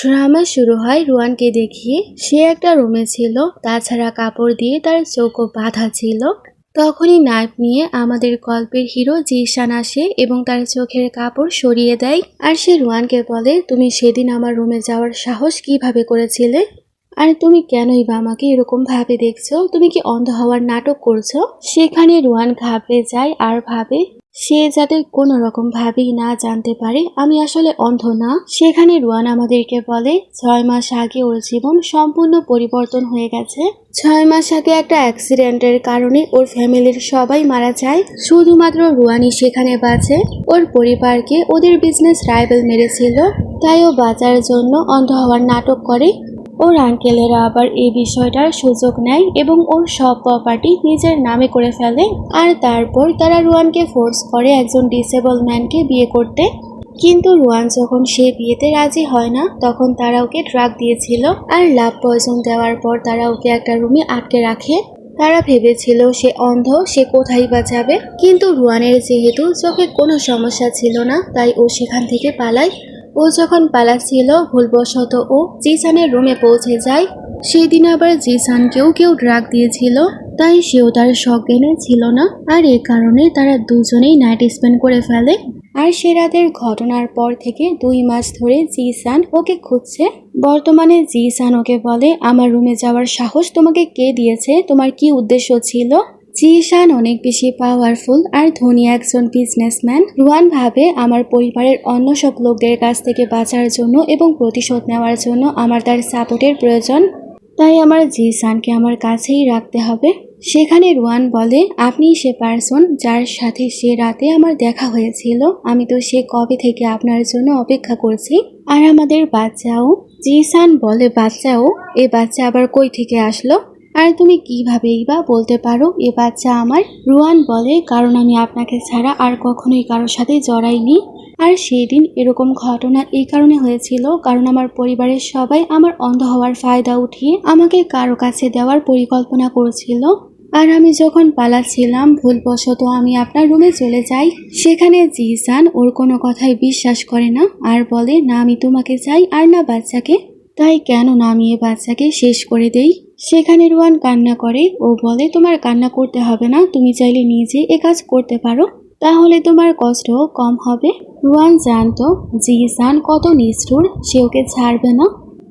Drama শুরু হয় রুয়ানকে দেখিয়ে। সে একটা রুমে ছিল, তাছাড়া কাপড় দিয়ে তার চোখও বাঁধা ছিল। তখনই নাইফ নিয়ে আমাদের গল্পের হিরো জিশান আসে এবং তার চোখের কাপড় সরিয়ে দেয়। আর সে রুয়ানকে বলে, তুমি সেদিন আমার রুমে যাওয়ার সাহস কিভাবে করেছিলে? আর তুমি কেনই বা আমাকে এরকম ভাবে দেখছো? তুমি কি অন্ধ হওয়ার নাটক করছো? সেখানে রুয়ান ঘাবড়ে যায় আর ভাবে সে যাতে কোনো রকম ভাবেই না জানতে পারে আমি আসলে অন্ধ না। সেখানে রুয়ান আমাদেরকে বলে 6 মাস আগে ওর জীবন সম্পূর্ণ পরিবর্তন হয়ে গেছে। 6 মাস আগে একটা অ্যাক্সিডেন্টের কারণে ওর ফ্যামিলির সবাই মারা যায়, শুধুমাত্র রুয়ানই সেখানে বাঁচে। ওর পরিবারকে ওদের বিজনেস রাইভেল মেরেছিল, তাই ও বাঁচার জন্য অন্ধ হওয়ার নাটক করে। ওর আঙ্কেলেরা আবার এই বিষয়টার সুযোগ নেয় এবং ওর সব প্রপার্টি নিজের নামে করে ফেলে। আর তারপর তারা রুয়ানকে ফোর্স করে একজন ডিসেবল ম্যানকে বিয়ে করতে। কিন্তু রুয়ান যখন সে বিয়েতে রাজি হয় না, তখন তারা ওকে ড্রাগ দিয়েছিল আর লাভ পয়জন দেওয়ার পর তারা ওকে একটা রুমে আটকে রাখে। তারা ভেবেছিল সে অন্ধ, সে কোথায় বা যাবে। কিন্তু রুয়ানের যেহেতু চোখে কোনো সমস্যা ছিল না, তাই ও সেখান থেকে পালায়। ও যখন পালাচ্ছিল, ভুলবশত ও জিসানের রুমে পৌঁছে যায়। সেদিন আবার জিসানকেও কেউ ড্রাগ দিয়েছিল, তাই সেও তার সজ্ঞানে ছিল না। আর এ কারণে তারা দুজনেই নাইট স্পেন্ড করে ফেলে। আর সে রাতের ঘটনার পর থেকে 2 মাস ধরে জিসান ওকে খুঁজছে। বর্তমানে জিসান ওকে বলে, আমার রুমে যাওয়ার সাহস তোমাকে কে দিয়েছে? তোমার কি উদ্দেশ্য ছিল? জিসান অনেক বেশি পাওয়ারফুল আর ধনী একজন বিজনেসম্যান। রুয়ান ভাবে আমার পরিবারের অন্য সব লোকদের কাছ থেকে বাঁচার জন্য এবং প্রতিশোধ নেওয়ার জন্য আমার তার সাপোর্টের প্রয়োজন, তাই আমার জিসানকে আমার কাছেই রাখতে হবে। সেখানে রুয়ান বলে, আপনি সে পার্সন যার সাথে সে রাতে আমার দেখা হয়েছিল। আমি তো সে কবে থেকে আপনার জন্য অপেক্ষা করছি। আর আমাদের বাচ্চাও। জিসান বলে, বাচ্চাও? এ বাচ্চা আবার কই থেকে আসলো? আর তুমি কিভাবেই বা বলতে পারো এ বাচ্চা আমার? রুয়ান বলে, কারণ আমি আপনাকে ছাড়া আর কখনোই কারোর সাথে জড়াইনি। আর সেই দিন এরকম ঘটনা এই কারণে হয়েছিল কারণ আমার পরিবারের সবাই আমার অন্ধ হওয়ার ফায়দা উঠিয়ে আমাকে কারো কাছে দেওয়ার পরিকল্পনা করেছিল। আর আমি যখন পালাচ্ছিলাম, ভুলবশত আমি আপনার রুমে চলে যাই। সেখানে জিসান ওর কোনো কথাই বিশ্বাস করে না আর বলে, না আমি তোমাকে চাই আর না বাচ্চাকে। তাই কেন না আমি এ বাচ্চাকে শেষ করে দেই। সেখানে রুয়ান কান্না করে। ও বলে, তোমার কান্না করতে হবে না, তুমি চাইলে নিজে এ কাজ করতে পারো, তাহলে তোমার কষ্টও কম হবে। রুয়ান জানতো জিসান কত নিষ্ঠুর, সে ওকে ছাড়বে না।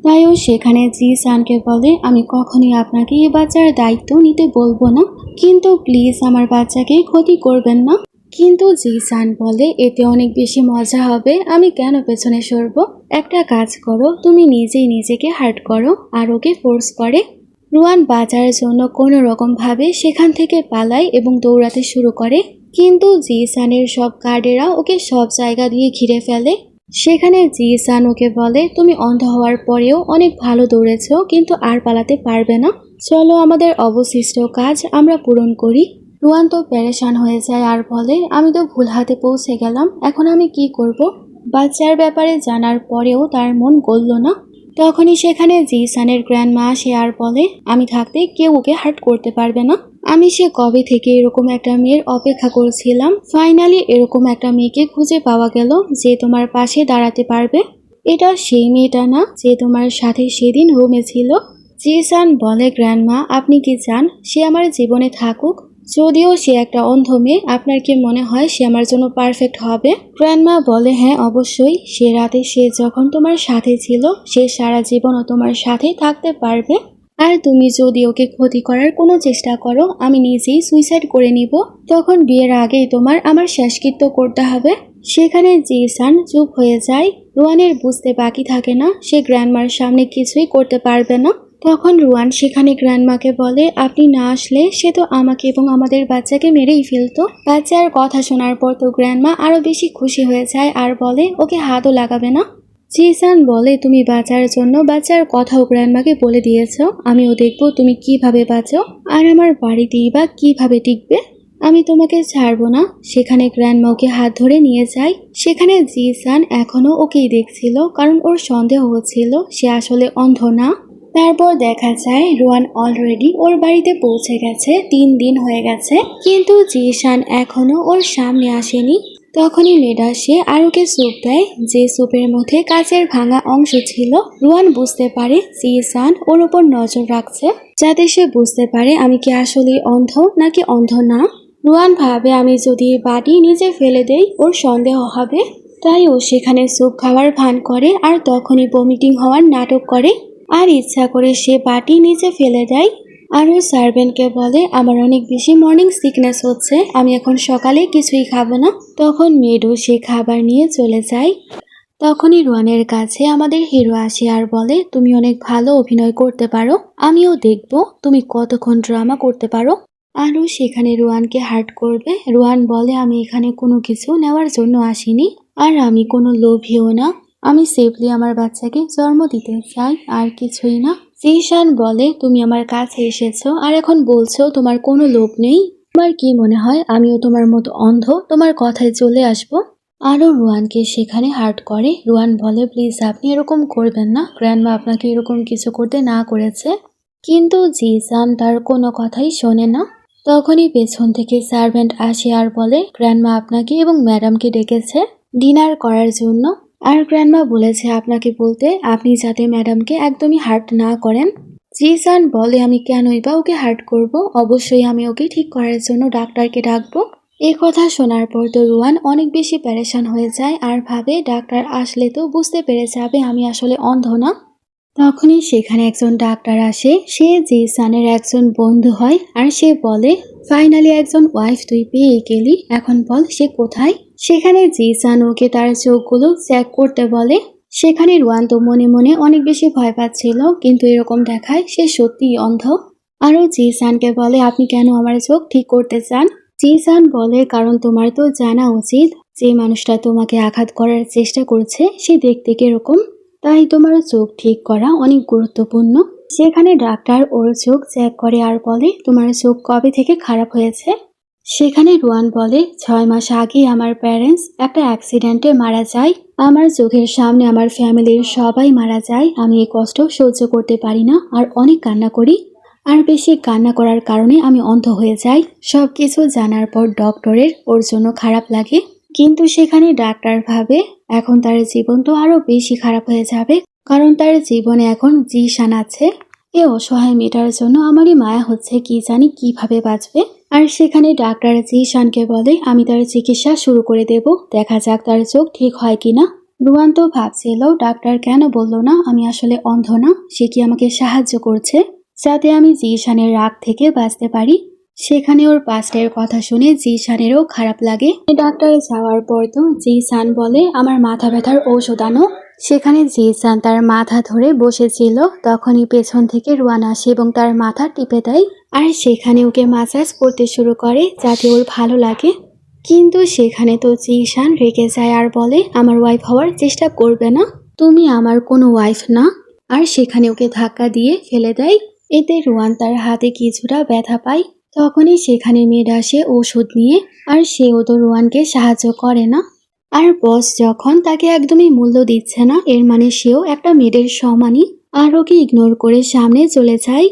তাই ও সেখানে জিসানকে বলে, আমি কখনই আপনাকে এই বাচ্চার দায়িত্ব নিতে বলবো না, কিন্তু প্লিজ আমার বাচ্চাকে ক্ষতি করবেন না। কিন্তু জিসান বলে, এতে অনেক বেশি মজা হবে, আমি কেন পেছনে সরবো? একটা কাজ করো, তুমি নিজেই নিজেকে হার্ট করো। আর ওকে ফোর্স করে। রুয়ান বাঁচার জন্য কোনো রকম ভাবে সেখান থেকে পালায় এবং দৌড়াতে শুরু করে। কিন্তু জিসানের সব গার্ডেরা ওকে সব জায়গা দিয়ে ঘিরে ফেলে। সেখানে জিসান ওকে বলে, তুমি অন্ধ হওয়ার পরেও অনেক ভালো দৌড়েছো, কিন্তু আর পালাতে পারবে না। চলো আমাদের অবশিষ্ট কাজ আমরা পূরণ করি। রুয়ান তো পেরেশান হয়ে যায় আর বলে, আমি তো ভুল হাতে পৌঁছে গেলাম, এখন আমি কি করব? বাচ্চার ব্যাপারে জানার পরেও তার মন গলল না। তখনই সেখানে জিসানের গ্র্যান্ডমা আসে আর বলে, আমি থাকতে কেউ ওকে হার্ট করতে পারবে না। আমি সে কবে থেকে এরকম একটা মেয়ের অপেক্ষা করছিলাম। ফাইনালি এরকম একটা মেয়েকে খুঁজে পাওয়া গেল যে তোমার পাশে দাঁড়াতে পারবে। এটা সেই মেয়েটা না যে তোমার সাথে সেদিন রুমে ছিল? জিসান বলে, গ্র্যান্ডমা আপনি কি চান সে আমার জীবনে থাকুক? যদিও সে একটা অন্ধ মেয়ে, আপনার কি মনে হয় সে আমার জন্য পারফেক্ট হবে? গ্র্যান্ডমা বলে, হ্যাঁ অবশ্যই, সে রাতে সে যখন তোমার সাথে ছিল সে সারা জীবনও তোমার সাথে থাকতে পারবে। আর তুমি যদি ওকে ক্ষতি করার কোনো চেষ্টা করো, আমি নিজেই সুইসাইড করে নিব। তখন বিয়ের আগেই তোমার আমার শেষকৃত্য করতে হবে। সেখানে জিসান চুপ হয়ে যায়। রুয়ানের বুঝতে বাকি থাকে না, সে গ্র্যান্ডমার সামনে কিছুই করতে পারবে না। তখন রুয়ান সেখানে গ্র্যান্ডমাকে বলে, আপনি না আসলে সে তো আমাকে এবং আমাদের বাচ্চাকে মেরেই ফেলতো। বাচ্চার কথা শোনার পর তো গ্র্যান্ডমা আরো বেশি খুশি হয়ে যায় আর বলে, ওকে হাতও লাগাবে না। জিসান বলে, তুমি বাঁচার জন্য বাচ্চার কথাও গ্র্যান্ডমাকে বলে দিয়েছো, আমিও দেখবো তুমি কিভাবে বাঁচো আর আমার বাড়িতেই বা কিভাবে টিকবে। আমি তোমাকে ছাড়বো না। সেখানে গ্র্যান্ডমা ওকে হাত ধরে নিয়ে যায়। সেখানে জিসান এখনো ওকেই দেখছিল কারণ ওর সন্দেহ হচ্ছিল সে আসলে অন্ধ না। তারপর দেখা যায় রুয়ান অলরেডি ওর বাড়িতে পৌঁছে গেছে। 3 দিন হয়ে গেছে, কিন্তু জিসান এখনো ওর সামনে আসেনি। তখনই মেয়েটা আসে আর ওকে স্যুপ দেয়, যে স্যুপের মধ্যে কাচের ভাঙা অংশ ছিল। রুয়ান বুঝতে পারে জিসান ওর উপর নজর রাখছে, যাতে সে বুঝতে পারে আমি কি আসলে অন্ধ নাকি অন্ধ না। রুয়ান ভাবে আমি যদি বাটি নিচে ফেলে দেই ওর সন্দেহ হবে, তাই ও সেখানে স্যুপ খাওয়ার ভান করে আর তখনই ভমিটিং হওয়ার নাটক করে আর ইচ্ছা করে সে বাটি নিচে ফেলে দেয়। আর ও সার্ভেন্টকে বলে আমার অনেক বেশি মর্নিং সিকনেস হচ্ছে, আমি এখন সকালে কিছুই খাবো না। তখন মেয়েডও সে খাবার নিয়ে চলে যায়। তখনই রুয়ানের কাছে আমাদের হিরো আসে আর বলে তুমি অনেক ভালো অভিনয় করতে পারো, আমিও দেখব তুমি কতক্ষণ ড্রামা করতে পারো। আরও সেখানে রুয়ানকে হার্ট করবে। রুয়ান বলে আমি এখানে কোনো কিছু নেওয়ার জন্য আসিনি আর আমি কোনো লোভীও না, আমি সেফলি আমার বাচ্চাকে জন্ম দিতে চাই আর কিছুই না। জিশান বলে তুমি আমার কাছে এসেছো আর এখন বলছো তোমার কোনো লোভ নেই, তোমার কি মনে হয় আমিও তোমার মতো অন্ধ তোমার কথায় চলে আসবো? আরও রুয়ানকে সেখানে হার্ট করে। রুয়ান বলে প্লিজ আপনি এরকম করবেন না, গ্র্যান্ডমা আপনাকে এরকম কিছু করতে না করেছে। কিন্তু জিসান তার কোনো কথাই শোনে না। তখনই পেছন থেকে সার্ভেন্ট আসে আর বলে গ্র্যান্ডমা আপনাকে এবং ম্যাডামকে ডেকেছে ডিনার করার জন্য, আর গ্র্যান্ডমা বলেছে আপনাকে বলতে আপনি যাতে ম্যাডামকে একদমই হার্ট না করেন। জিসান বলে আমি কেনই বা ওকে হার্ট করব, অবশ্যই আমি ওকে ঠিক করার জন্য ডাক্তারকে ডাকবো। এই কথা শোনার পর তো রুয়ান অনেক বেশি প্যারেশান হয়ে যায় আর ভাবে ডাক্তার আসলে তো বুঝতে পেরে যাবে আমি আসলে অন্ধ না। তখনই সেখানে একজন ডাক্তার আসে, সে জিসানের একজন বন্ধু হয় আর সে বলে ফাইনালি একজন ওয়াইফ তুই পেয়ে গেলি, এখন বল সে কোথায়। সেখানে জিসান ওকে তার চোখগুলো চেক করতে বলে। সেখানে রুয়ান তো মনে মনে অনেক বেশি ভয় পাচ্ছিল, কিন্তু এরকম দেখায় সে সত্যিই অন্ধ। আরও জিসানকে বলে আপনি কেন আমার চোখ ঠিক করতে চান। জিসান বলে কারণ তোমার তো জানা উচিত যে মানুষটা তোমাকে আঘাত করার চেষ্টা করছে সে দেখতে কিরকম, তাই তোমার চোখ ঠিক করা অনেক গুরুত্বপূর্ণ। সেখানে ডাক্তার ওর চোখ চেক করে আর বলে তোমার চোখ কবে থেকে খারাপ হয়েছে। সেখানে রুয়ান বলে 6 মাস আগে আমার প্যারেন্টস একটা অ্যাক্সিডেন্টে মারা যায়, আমার চোখের সামনে আমার ফ্যামিলির সবাই মারা যায়, আমি এই কষ্ট সহ্য করতে পারি না আর অনেক কান্না করি, আর বেশি কান্না করার কারণে আমি অন্ধ হয়ে যাই। সবকিছু জানার পর ডক্টরের ওর জন্য খারাপ লাগে, কিন্তু সেখানে ডাক্তার ভাবে এখন তার জীবন তো আরো বেশি খারাপ হয়ে যাবে, কারণ তার জীবনে এখন জিশান আছে। এ অসহায় মেয়েটার জন্য আমারই মায়া হচ্ছে, কি জানি কিভাবে বাঁচবে। আর সেখানে ডাক্তার জিশানকে বলে আমি তার চিকিৎসা শুরু করে দেব, দেখা যাক তার চোখ ঠিক হয় কিনা। রুয়ান তো ভাবছিল ডাক্তার কেন বলল না আমি আসলে অন্ধ না, সে কি আমাকে সাহায্য করছে যাতে আমি জিশানের রাগ থেকে বাঁচতে পারি। সেখানে ওর পাস্টের কথা শুনে জিশানেরও খারাপ লাগে। ডাক্তার যাওয়ার পর তো জিশান বলে আমার মাথা ব্যথার ঔষধ আনো। সেখানে জিশান তার মাথা ধরে বসেছিল, তখনই পেছন থেকে রুয়ান আসে এবং তার মাথা টিপে দেয় আর সেখানে ওকে মাসাজ করতে শুরু করে যাতে ওর ভালো লাগে। কিন্তু সেখানে তো জিশান রেগে যায় আর বলে আমার ওয়াইফ হওয়ার চেষ্টা করবে না, তুমি আমার কোনো ওয়াইফ না। আর সেখানে ওকে ধাক্কা দিয়ে ফেলে দেয়। এতে রুয়ান তার হাতে কিছুটা ব্যথা পায়। তখনই সেখানে মেয়েড আসে ঔষধ নিয়ে, আর সেও তো রুয়ানকে সাহায্য করে না। আর বস যখন তাকে একদমই মূল্য দিচ্ছে না, এর মানে সেও একটা মেয়েদের সমানই, আর ওকে ইগনোর করে সামনে চলে যায়।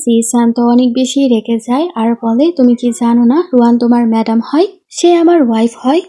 জিসান তো অনেক বেশি রেগে যায় আর বলে তুমি কি জানো না রুয়ান তোমার ম্যাডাম হয়, সে আমার ওয়াইফ হয়,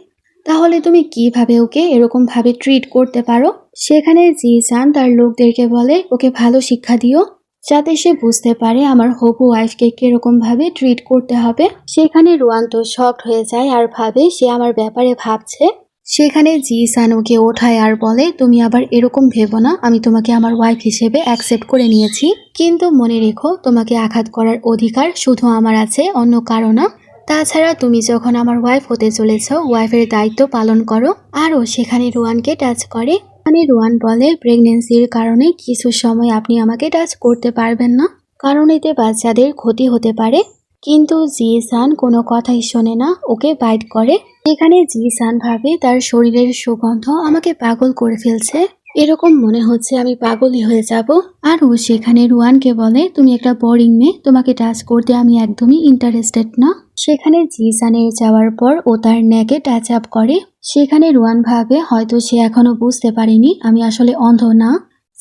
তাহলে তুমি কিভাবে ওকে এরকম ভাবে ট্রিট করতে পারো। সেখানে জিসান তার লোকদেরকে বলে ওকে ভালো শিক্ষা দিও যাতে সে বুঝতে পারে আমার হবু ওয়াইফকে কিরকম ভাবে ট্রিট করতে হবে। সেখানে রুয়ান তো শকড হয়ে যায় আর ভাবে সে আমার ব্যাপারে ভাবছে। সেখানে জিসান ওকে ওঠায় আর বলে তুমি আবার এরকম ভেবো না, আমি তোমাকে আমার ওয়াইফ হিসেবে অ্যাকসেপ্ট করে নিয়েছি, কিন্তু মনে রেখো তোমাকে আঘাত করার অধিকার শুধু আমার আছে, অন্য কারো না। তাছাড়া তুমি যখন আমার ওয়াইফ হতে চলেছ ওয়াইফের দায়িত্ব পালন করো। আরও সেখানে রুয়ানকে টাচ করে। মানে রুয়ান বলে প্রেগনেন্সির কারণে কিছু সময় আপনি আমাকে টাচ করতে পারবেন না, কারণ এতে বাচ্চাদের ক্ষতি হতে পারে। কিন্তু জিসান কোনো কথাই শোনে না, ওকে বাইট করে। এখানে জিসান ভাবে তার শরীরের সুগন্ধ আমাকে পাগল করে ফেলছে, এরকম মনে হচ্ছে আমি পাগলই হয়ে যাব। আর ও সেখানে রুয়ানকে বলে তুমি একটা বোরিং মেয়ে, তোমাকে টাচ করতে আমি একদমই ইন্টারেস্টেড না। সেখানে জিসানের যাওয়ার পর ও তার নেকে টাচ আপ করে। সেখানে রুয়ান ভাবে হয়তো সে এখনো বুঝতে পারেনি আমি আসলে অন্ধ না।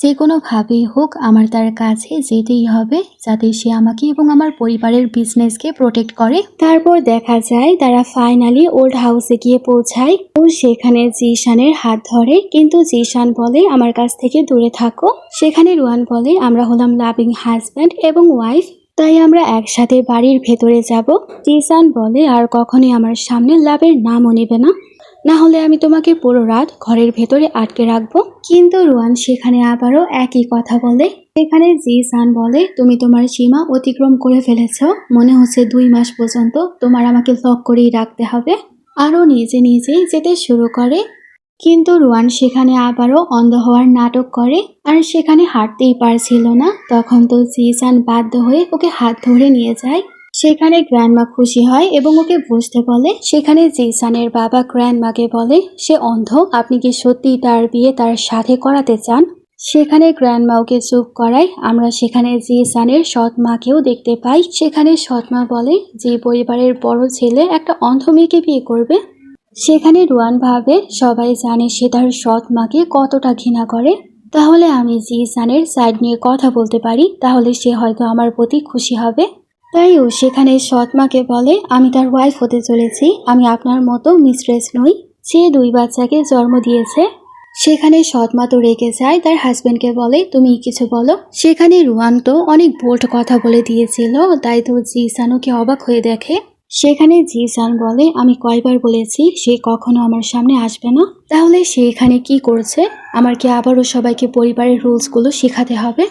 যে কোনোভাবেই হোক আমার তার কাছে যেতেই হবে, যাতে সে আমাকে এবং আমার পরিবারের বিজনেসকে প্রোটেক্ট করে। তারপর দেখা যায় তারা ফাইনালি ওল্ড হাউসে গিয়ে পৌঁছায় ও সেখানে জিশানের হাত ধরে, কিন্তু জিশান বলে আমার কাছ থেকে দূরে থাকো। সেখানে রুয়ান বলে আমরা হলাম লাভিং হাজব্যান্ড এবং ওয়াইফ, তাই আমরা একসাথে বাড়ির ভেতরে যাব। জিশান বলে আর কখনোই আমার সামনে লাভের নামও নেবে না, না হলে আমি তোমাকে পুরো রাত ঘরের ভেতরে আটকে রাখবো। কিন্তু রুয়ান সেখানে আবারও একই কথা বলে। সেখানে জিসান বলে তুমি তোমার সীমা অতিক্রম করে ফেলেছ, মনে হচ্ছে 2 মাস পর্যন্ত তোমার আমাকে লক করেই রাখতে হবে। আরও নিজে নিজেই যেতে শুরু করে, কিন্তু রুয়ান সেখানে আবারও অন্ধ হওয়ার নাটক করে আর সেখানে হাঁটতেই পারছিল না। তখন তো জিসান বাধ্য হয়ে ওকে হাত ধরে নিয়ে যায়। সেখানে গ্র্যান্ডমা খুশি হয় এবং ওকে বসতে বলে। সেখানে জিসানের বাবা গ্র্যান্ডমাকে বলে সে অন্ধ, আপনি কি সত্যিই তার বিয়ে তার সাথে করাতে চান? সেখানে গ্র্যান্ডমা ওকে চুপ করায়। আমরা সেখানে জিসানের সৎ মাকেও দেখতে পাই। সেখানে সৎ মা বলে যে পরিবারের বড় ছেলে একটা অন্ধ মেয়েকে বিয়ে করবে। সেখানে রুয়ান ভাবে সবাই জানে সে তার সৎ মাকে কতটা ঘৃণা করে, তাহলে আমি জিসানের সাইড নিয়ে কথা বলতে পারি, তাহলে সে হয়তো আমার প্রতি খুশি হবে। তাই ও সেখানে সৎ মাকে বলে আমি তার ওয়াইফ হতে চলেছি, আমি আপনার মতো মিস্ট্রেস নই। সে 2 বাচ্চাকে জন্ম দিয়েছে। সেখানে সৎ মা তো রেগে যায়, তার হাজবেন্ডকে বলে তুমি কিছু বলো। সেখানে রুয়ান তো অনেক বোল্ড কথা বলে দিয়েছিল, তাই তো জিসান ওকে অবাক হয়ে দেখে। সেখানে জিসান বলে আমি কয়বার বলেছি সে কখনো আমার সামনে আসবে না, তাহলে সে এখানে কি করছে? আমার কি আবারও সবাইকে পরিবারের রুলসগুলো শেখাতে হবে?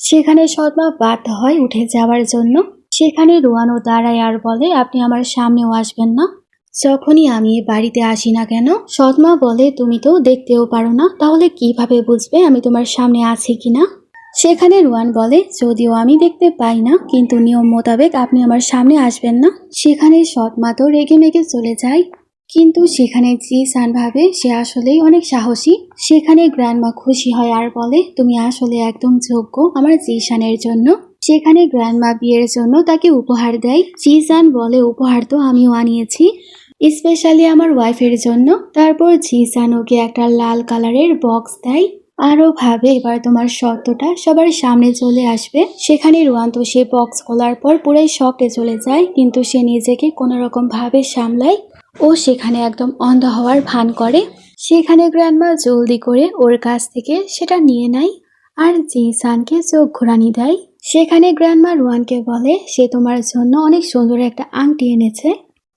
সেখানে সৎমা বাধ্য হয় উঠে যাওয়ার জন্য। সেখানে রুয়ানও দাঁড়ায় আর বলে আপনি আমার সামনেও আসবেন না, যখনই আমি এ বাড়িতে আসি না কেন। সৎমা বলে তুমি তো দেখতেও পারো না, তাহলে কিভাবে বুঝবে আমি তোমার সামনে আছি কিনা? সেখানে রুয়ান বলে যদিও আমি দেখতে পাই না, কিন্তু নিয়ম মোতাবেক আপনি আমার সামনে আসবেন না। সেখানে সৎমা তো রেগে মেগে চলে যায়, কিন্তু সেখানে জিসান ভাবে সে আসলেই অনেক সাহসী। সেখানে গ্র্যান্ডমা খুশি হয় আর বলে তুমি আসলে একদম যোগ্য আমার জিসানের জন্য। সেখানে গ্র্যান্ডমা বিয়ের জন্য তাকে উপহার দেয়। জিসান বলে উপহার তো আমিও আনিয়েছি, স্পেশালি আমার ওয়াইফের জন্য। তারপর জিসান ওকে একটা লাল কালারের বক্স দেয়, আরও ভাবে এবার তোমার সত্যটা সবার সামনে চলে আসবে। সেখানে রুয়ান তো সে বক্স খোলার পর পুরাই শকে চলে যায়, কিন্তু সে নিজেকে কোনো রকম ভাবে সামলায় ও সেখানে একদম অন্ধ হওয়ার ভান করে। সেখানে গ্র্যান্ডমা জলদি করে ওর কাছ থেকে সেটা নিয়ে নেয় আর জিসানকে চোখ ঘোরানি দেয়। সেখানে গ্র্যান্ডমা রুয়ানকে বলে সে তোমার জন্য অনেক সুন্দর একটা আংটি এনেছে,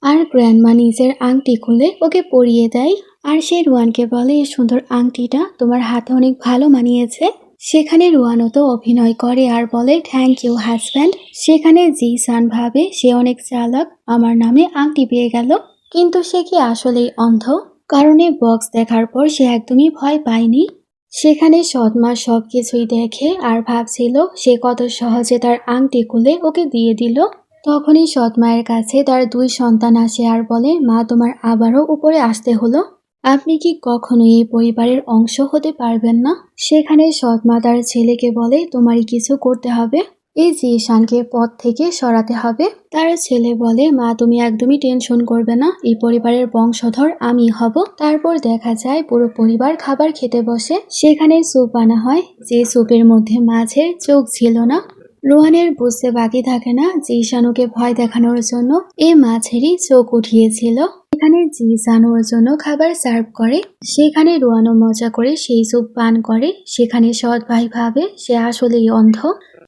আর গ্র্যান্ডমা নিজের আংটি খুলে ওকে পরিয়ে দেয়। আর সে রুয়ানকে বলে এই সুন্দর আংটিটা তোমার হাতে অনেক ভালো মানিয়েছে। সেখানে রুয়ানও তো অভিনয় করে আর বলে থ্যাংক ইউ হাজব্যান্ড। সেখানে জিসান ভাবে সে অনেক চালাক, আমার নামে আংটি পেয়ে গেল, কিন্তু সে কি আসলেই অন্ধ? কারণে বক্স দেখার পর সে একদমই ভয় পায়নি। সেখানে সৎমা সবকিছুই দেখে আর ভাবছিল সে কত সহজে তার আংটি খুলে ওকে দিয়ে দিল। তখনই সৎমায়ের কাছে তার 2 সন্তান আসে আর বলে মা তোমার আবারও উপরে আসতে হলো, আপনি কি কখনোই এই পরিবারের অংশ হতে পারবেন না? সেখানে সৎমা তার ছেলেকে বলে তোমারই কিছু করতে হবে, এই জিসানকে পথ থেকে সরাতে হবে। তার ছেলে বলে মা তুমি একদমই টেনশন করবে না, এই পরিবারের বংশধর আমি হব। তারপর দেখা যায় পুরো পরিবার খাবার খেতে বসে। সেখানে স্যুপ আনা হয়, যে স্যুপের মধ্যে মাছের চোখ ছিল না। রোহানের বুঝতে বাকি থাকে না জিসানুকে ভয় দেখানোর জন্য এ মাছেরই চোখ উঠিয়েছিল। এখানে জিসান ওর জন্য খাবার সার্ভ করে। সেখানে রোহানও মজা করে সেই স্যুপ পান করে। সেখানে সৎ ভাই ভাবে সে আসলেই অন্ধ।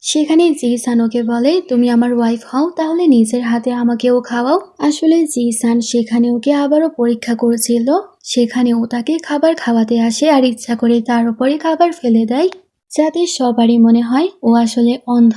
সেখানে জিসান ওকে বলে তুমি আমার ওয়াইফ হও, তাহলে নিজের হাতে আমাকেও খাওয়াও। আসলে জিসান সেখানে ওকে আবারও পরীক্ষা করছিল। সেখানে ও তাকে খাবার খাওয়াতে আসে আর ইচ্ছা করে তার উপরে খাবার ফেলে দেয়, যাতে সবারই মনে হয় ও আসলে অন্ধ।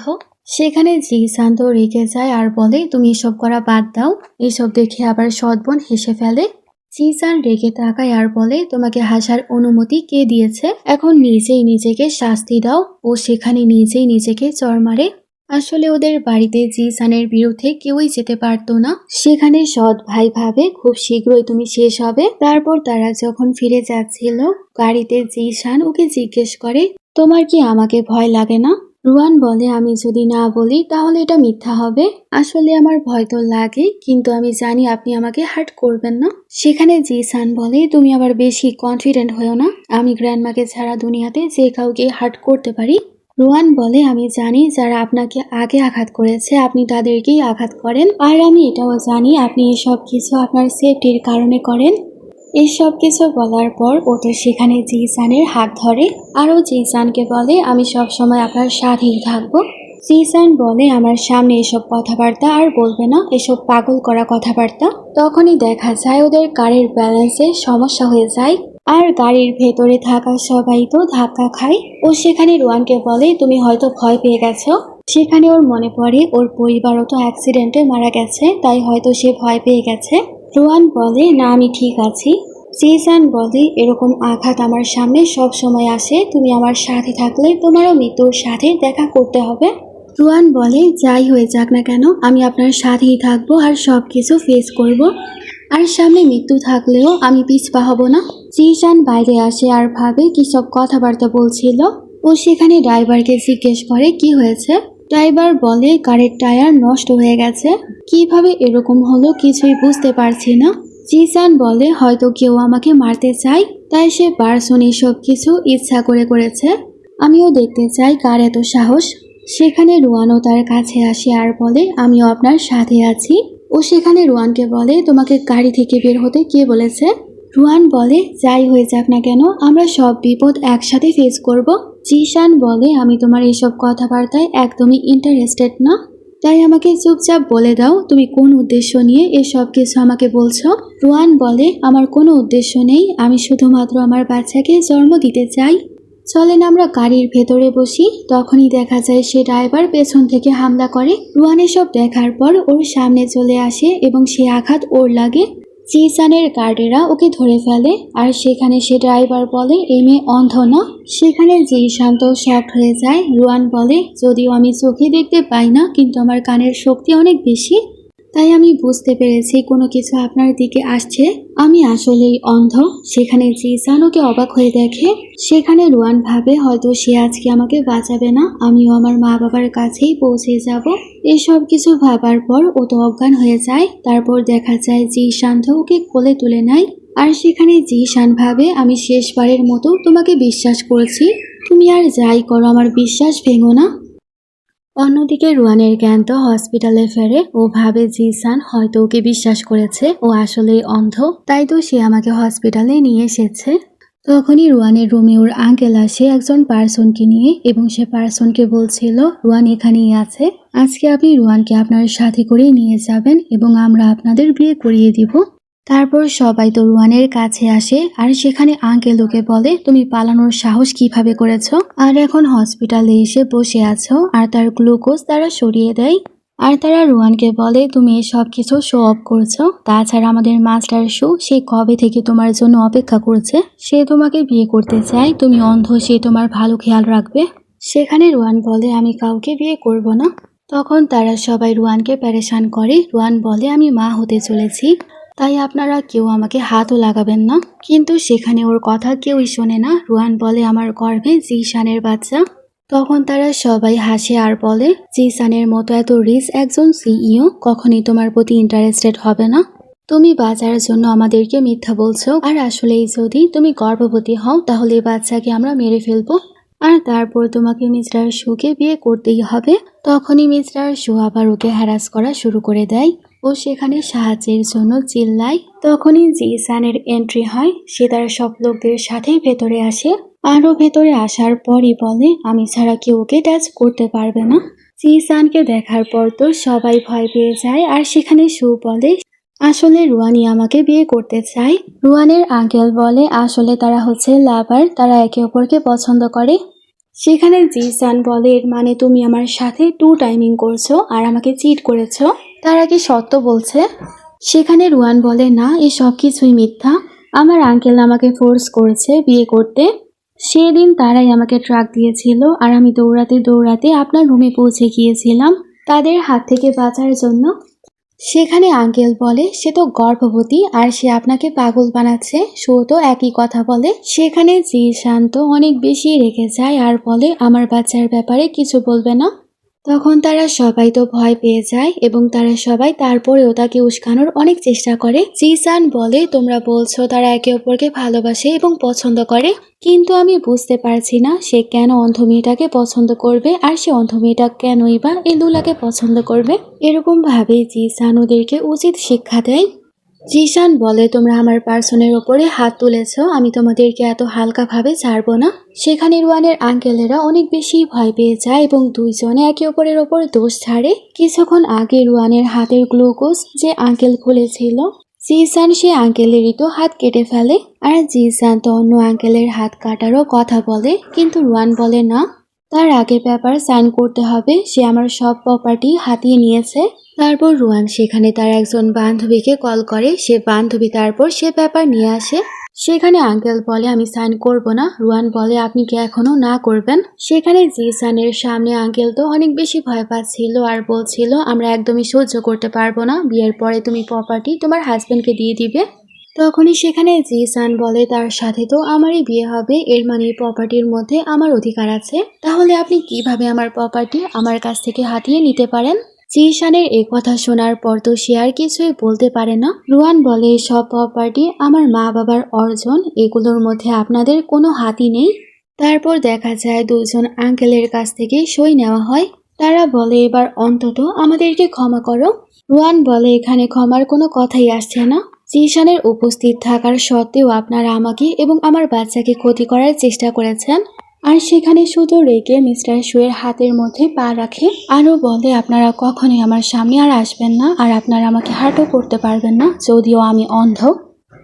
সেখানে জিসান তো রেগে যায় আর বলে তুমি এসব করা বাদ দাও। এসব দেখে আবার সৎ বোন হেসে ফেলে। জিসান রেগে তাকায় আর বলে তোমাকে হাসার অনুমতি কে দিয়েছে? এখন নিজেই নিজেকে শাস্তি দাও। ও সেখানে নিজেই নিজেকে চড় মারে। আসলে ওদের বাড়িতে জিসানের বিরুদ্ধে কেউই যেতে পারতো না। সেখানে সৎ ভাই ভাবে খুব শীঘ্রই তুমি শেষ হবে। তারপর তারা যখন ফিরে যাচ্ছিল গাড়িতে জিসান ওকে জিজ্ঞেস করে তোমার কি আমাকে ভয় লাগে না? রুয়ান বলে আমি যদি না বলি তাহলে এটা মিথ্যা হবে। আসলে আমার ভয় তো লাগে, কিন্তু আমি জানি আপনি আমাকে হার্ট করবেন না। সেখানে জিসান বলে তুমি আবার বেশি কনফিডেন্ট হয়েও না, আমি গ্র্যান্ডমাকে ছাড়া দুনিয়াতে যে কাউকে হার্ট করতে পারি। রুয়ান বলে আমি জানি যারা আপনাকে আগে আঘাত করেছে আপনি তাদেরকেই আঘাত করেন, আর আমি এটাও জানি আপনি এসব কিছু আপনার সেফটির কারণে করেন। এসব কিছু বলার পর ও তো সেখানে জিসানের হাত ধরে, আরও জিসানকে বলে আমি সব সময় আপনার সাথেই থাকবো। জিসান বলে আমার সামনে এসব কথাবার্তা আর বলবে না, এসব পাগল করা কথাবার্তা। তখনই দেখা যায় ওদের গাড়ির ব্যালেন্সে সমস্যা হয়ে যায়, আর গাড়ির ভেতরে থাকা সবাই তো ধাক্কা খায়। ও সেখানে রুয়ানকে বলে তুমি হয়তো ভয় পেয়ে গেছো। সেখানে ওর মনে পড়ে ওর পরিবারও তো অ্যাক্সিডেন্টে মারা গেছে, তাই হয়তো সে ভয় পেয়ে গেছে। রুয়ান বলে না আমি ঠিক আছি। জিসান বলে এরকম আঘাত আমার সামনে সব সময় আসে, তুমি আমার সাথে থাকলে তোমারও মৃত্যুর সাথে দেখা করতে হবে। রুয়ান বলে যাই হয়ে যাক না কেন আমি আপনার সাথেই থাকবো আর সব কিছু ফেস করব, আর সামনে মৃত্যু থাকলেও আমি পিছপা হব না। জিসান বাইরে আসে আর ভাবে কি সব কথাবার্তা বলছিল। ও সেখানে ড্রাইভারকে জিজ্ঞেস করে কি হয়েছে। ড্রাইভার বলে গাড়ির টায়ার নষ্ট হয়ে গেছে। কিভাবে এরকম হলো কিছুই বুঝতে পারছি না। জিসান বলে হয়তো কেউ আমাকে মারতে চায়, তাই সে পার্সন এসব কিছু ইচ্ছা করে করেছে। আমিও দেখতে চাই কার এত সাহস। সেখানে রুয়ানও তার কাছে আসে আর বলে আমিও আপনার সাথে আছি। ও সেখানে রুয়ানকে বলে তোমাকে গাড়ি থেকে বের হতে কে বলেছে। রুয়ান বলে যাই হয়ে যাক না কেন আমরা সব বিপদ একসাথে ফেস করব। জিসান বলে আমি তোমার এসব কথাবার্তায় একদমই ইন্টারেস্টেড না, তাই আমাকে চুপচাপ বলে দাও তুমি কোন উদ্দেশ্য নিয়ে এসব কিছু আমাকে বলছো। রুয়ান বলে আমার কোনো উদ্দেশ্য নেই, আমি শুধুমাত্র আমার বাচ্চাকে জন্ম দিতে চাই। চলেন আমরা গাড়ির ভেতরে বসি। তখনই দেখা যায় সে ড্রাইভার পেছন থেকে হামলা করে। রুয়ান এসব দেখার পর ওর সামনে চলে আসে এবং সে আঘাত ওর লাগে। জিসানের গার্ডেরা ওকে ধরে ফেলে, আর সেখানে সে ড্রাইভার বলে এই মেয়ে অন্ধ না। সেখানে জিসান তো শকড হয়ে যায়। রুয়ান বলে যদিও আমি চোখে দেখতে পাই না, কিন্তু আমার কানের শক্তি অনেক বেশি, তাই আমি বুঝতে পেরেছি কোনো কিছু আপনার দিকে আসছে, আমি আসলেই অন্ধ। সেখানে জিসান ওকে অবাক হয়ে দেখে। সেখানে রুয়ান ভাবে হয়তো সে আজকে আমাকে বাঁচাবে না, আমিও আমার মা বাবার কাছেই পৌঁছে যাব। এসব কিছু ভাবার পর ও তো অজ্ঞান হয়ে যায়। তারপর দেখা যায় জিসান তো ওকে কোলে তুলে নেয়, আর সেখানে জিসান ভাবে আমি শেষবারের মতো তোমাকে বিশ্বাস করেছি, তুমি আর যাই করো আমার বিশ্বাস ভেঙো না। অন্যদিকে রুয়ানের জ্ঞান তো হসপিটালে ফেরে। ও ভাবে জিসান হয়তো ওকে বিশ্বাস করেছে, ও আসলেই অন্ধ, তাই তো সে আমাকে হসপিটালে নিয়ে এসেছে। তখনই রুয়ানের রুমে ওর আঙ্কেল আসে একজন পার্সনকে নিয়ে, এবং সে পার্সনকে বলছিল রুয়ান এখানেই আছে, আজকে আপনি রুয়ানকে আপনার সাথে করে নিয়ে যাবেন এবং আমরা আপনাদের বিয়ে করিয়ে দিব। তারপর সবাই তো রুয়ানের কাছে আসে, আর সেখানে আঙ্কেল ওকে বলে তুমি পালানোর সাহস কিভাবে করেছো, আর এখন হসপিটালে এসে বসে আছো। আর তার গ্লুকোজ তারা সরিয়ে দেয়, আর তারা রুয়ানকে বলে তুমি সব কিছু শো অফ করছো, তাছাড়া আমাদের মাস্টার শু সে কবে থেকে তোমার জন্য অপেক্ষা করছে, সে তোমাকে বিয়ে করতে চায়, তুমি অন্ধ, সে তোমার ভালো খেয়াল রাখবে। সেখানে রুয়ান বলে আমি কাউকে বিয়ে করব না। তখন তারা সবাই রুয়ানকে প্যারেশান করে। রুয়ান বলে আমি মা হতে চলেছি, তাই আপনারা কেউ আমাকে হাতও লাগাবেন না। কিন্তু সেখানে ওর কথা কেউই শোনে না। রুয়ান বলে আমার গর্ভে জিসানের বাচ্চা। তখন তারা সবাই হাসে আর বলে জিসানের মতো এত রিচ একজন সিইও কখনই তোমার প্রতি ইন্টারেস্টেড হবে না, তুমি বাঁচার জন্য আমাদেরকে মিথ্যা বলছো, আর আসলেই যদি তুমি গর্ভবতী হও তাহলে এই বাচ্চাকে আমরা মেরে ফেলবো, আর তারপর তোমাকে মিস্টার শুকে বিয়ে করতেই হবে। তখনই মিস্টার শু আবার ওকে হ্যারাস করা শুরু করে দেয়। ও সেখানে সাহায্যের জন্য চিল্লায়। তখনই জিসানের এন্ট্রি হয়। সে তার সব লোকদের সাথে ভেতরে আসে। আরও ভেতরে আসার পরই বলে আমি ছাড়া কেউ ওকে টাচ করতে পারবে না। জিসানকে দেখার পর তো সবাই ভয় পেয়ে যায়। আর সেখানে শু বলে আসলে রুয়ানি আমাকে বিয়ে করতে চায়। রুয়ানের আঙ্কেল বলে আসলে তারা হচ্ছে লাভার, তারা একে অপরকে পছন্দ করে। সেখানে জিসান বলে এর মানে তুমি আমার সাথে টু টাইমিং করছো আর আমাকে চিট করেছো, তারা কি সত্য বলছে? সেখানে রুয়ান বলে না, এ সব কিছুই মিথ্যা, আমার আঙ্কেল আমাকে ফোর্স করেছে বিয়ে করতে। সেদিন তারাই আমাকে ট্রাক দিয়েছিল, আর আমি দৌড়াতে দৌড়াতে আপনার রুমে পৌঁছে গিয়েছিলাম তাদের হাত থেকে বাঁচার জন্য। সেখানে আঙ্কেল বলে সে তো গর্ভবতী আর সে আপনাকে পাগল বানাচ্ছে। সো তো একই কথা বলে। সেখানে জিশান তো অনেক বেশি রেগে যায় আর বলে আমার বাচ্চার ব্যাপারে কিছু বলবে না। তখন তারা সবাই তো ভয় পেয়ে যায় এবং তারা সবাই তারপরেও তাকে উস্কানোর অনেক চেষ্টা করে। জিসান বলে তোমরা বলছো তারা একে অপরকে ভালোবাসে এবং পছন্দ করে, কিন্তু আমি বুঝতে পারছি না সে কেন অন্ধ মেয়েটাকে পছন্দ করবে আর সে অন্ধ মেয়েটা কেনই বা এই লুলাকে পছন্দ করবে। এরকম ভাবে জিসান ওদেরকে উচিত শিক্ষা দেয়। জিশান বলে তোমরা আমার পার্সনের ওপরে হাত তুলেছ, আমি তোমাদেরকে এত হালকাভাবে ছাড়বো না। সেখানে রুয়ানের আঙ্কেলেরা অনেক বেশি ভয় পেয়ে যায় এবং দুইজনে একে অপরের ওপর দোষ ছাড়ে। কিছুক্ষণ আগে রুয়ানের হাতের গ্লুকোজ যে আঙ্কেল খুলেছিল, জিসান সে আঙ্কেলেরই তো হাত কেটে ফেলে আর জিসান তো অন্য আঙ্কেলের হাত কাটারও কথা বলে, কিন্তু রুয়ান বলে না, তার আগে পেপার সাইন করতে হবে, সে আমার সব প্রপার্টি হাতিয়ে নিয়েছে। তারপর রুয়ান সেখানে তার একজন বান্ধবীকে কল করে, সে বান্ধবী তারপর সে পেপার নিয়ে আসে। সেখানে আঙ্কেল বলে আমি সাইন করব না। রুয়ান বলে আপনি কি এখনো না করবেন? সেখানে জিসানের সামনে আঙ্কেল তো অনেক বেশি ভয় পাচ্ছিল আর বলছিল আমরা একদমই সহ্য করতে পারবো না, বিয়ের পরে তুমি প্রপার্টি তোমার হাজবেন্ডকে দিয়ে দিবে। তখনই সেখানে জিসান বলে তার সাথে তো আমারই বিয়ে হবে, এর মানে প্রপার্টির মধ্যে আমার অধিকার আছে, তাহলে আপনি কিভাবে আমার প্রপার্টি আমার কাছ থেকে হাতিয়ে নিতে পারেন? জিসানের এই কথা শোনার পর তো সে আর কিছুই বলতে পারে না। রুয়ান বলে সব প্রপার্টি আমার মা বাবার অর্জন, এগুলোর মধ্যে আপনাদের কোনো হাতই নেই। তারপর দেখা যায় দুজন আঙ্কেলের কাছ থেকে সই নেওয়া হয়। তারা বলে এবার অন্তত আমাদেরকে ক্ষমা করো। রুয়ান বলে এখানে ক্ষমার কোনো কথাই আসছে না। জিশানের উপস্থিত থাকার সত্ত্বেও আপনারা আমাকে এবং আমার বাচ্চাকে ক্ষতি করার চেষ্টা করেছেন। আর সেখানে শুধু রেগে মিস্টার শুয়ের হাতের মধ্যে পা রাখে। আরও বলে আপনারা কখনোই আমার সামনে আর আসবেন না আর আপনারা আমাকে হার্টও করতে পারবেন না, যদিও আমি অন্ধ।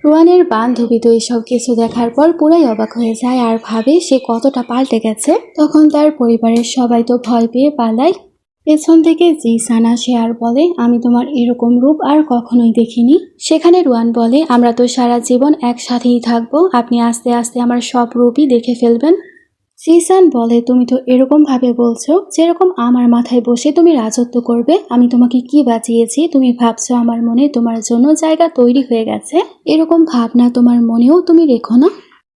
রুয়ানের বান্ধবী তো এসব কিছু দেখার পর পুরাই অবাক হয়ে যায় আর ভাবে সে কতটা পাল্টে গেছে। তখন তার পরিবারের সবাই তো ভয় পেয়ে পালায়। পেছন থেকে জিসান আসে আর বলে আমি তোমার এরকম রূপ আর কখনোই দেখিনি। সেখানে রুয়ান বলে আমরা তো সারা জীবন একসাথেই থাকবো, আপনি আস্তে আস্তে আমার সব রূপই দেখে ফেলবেন। জিসান বলে তুমি তো এরকম ভাবে বলছো যেরকম আমার মাথায় বসে তুমি রাজত্ব করবে, আমি তোমাকে কি বাঁচিয়েছি তুমি ভাবছো আমার মনে তোমার জন্য জায়গা তৈরি হয়ে গেছে, এরকম ভাবনা তোমার মনেও তুমি রেখো না।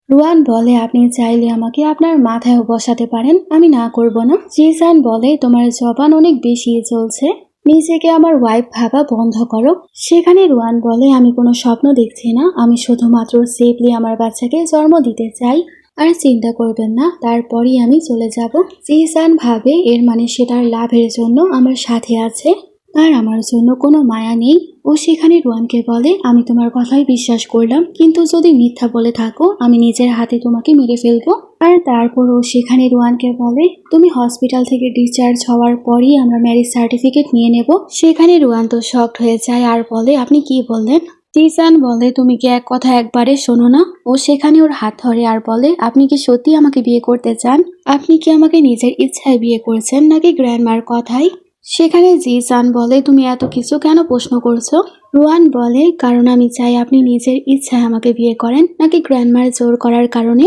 রুয়ান বলে আপনি চাইলে আমাকে আপনার মাথায়ও বসাতে পারেন, আমি না করব না। জিসান বলে তোমার জবান অনেক বেশি চলছে, নিজেকে আমার ওয়াইফ ভাবা বন্ধ করো। সেখানে রুয়ান বলে আমি কোনো স্বপ্ন দেখছি না, আমি শুধুমাত্র সেফলি আমার বাচ্চাকে জন্ম দিতে চাই, আর চিন্তা করবেন না তারপরই আমি চলে যাব। জিসান ভাবে এর মানে সে তার লাভের জন্য আমার সাথে আছে, আর আমার জন্য কোনো মায়া নেই। ও সেখানে রুয়ানকে বলে আমি তোমার কথাই বিশ্বাস করলাম, কিন্তু যদি মিথ্যা বলে থাকো আমি নিজের হাতে তোমাকে মেরে ফেলবো। আর তারপর ও সেখানে রুয়ানকে বলে তুমি হসপিটাল থেকে ডিসচার্জ হওয়ার পরই আমরা ম্যারেজ সার্টিফিকেট নিয়ে নেব। সেখানে রুয়ান তো শকড হয়ে যায় আর বলে আপনি কি বললেন? জিসান বলে তুমি কি এক কথা একবারে শোনো না? ও সেখানে ওর হাত ধরে আর বলে আপনি কি সত্যি আমাকে বিয়ে করতে চান? আপনি কি আমাকে নিজের ইচ্ছায় বিয়ে করছেন নাকি গ্র্যান্ডমার কথাই? সেখানে জিসান বলে তুমি এত কিছু কেন প্রশ্ন করছো? রুয়ান বলে কারণ আমি চাই আপনি নিজের ইচ্ছায় আমাকে বিয়ে করেন নাকি গ্র্যান্ডমার জোর করার কারণে।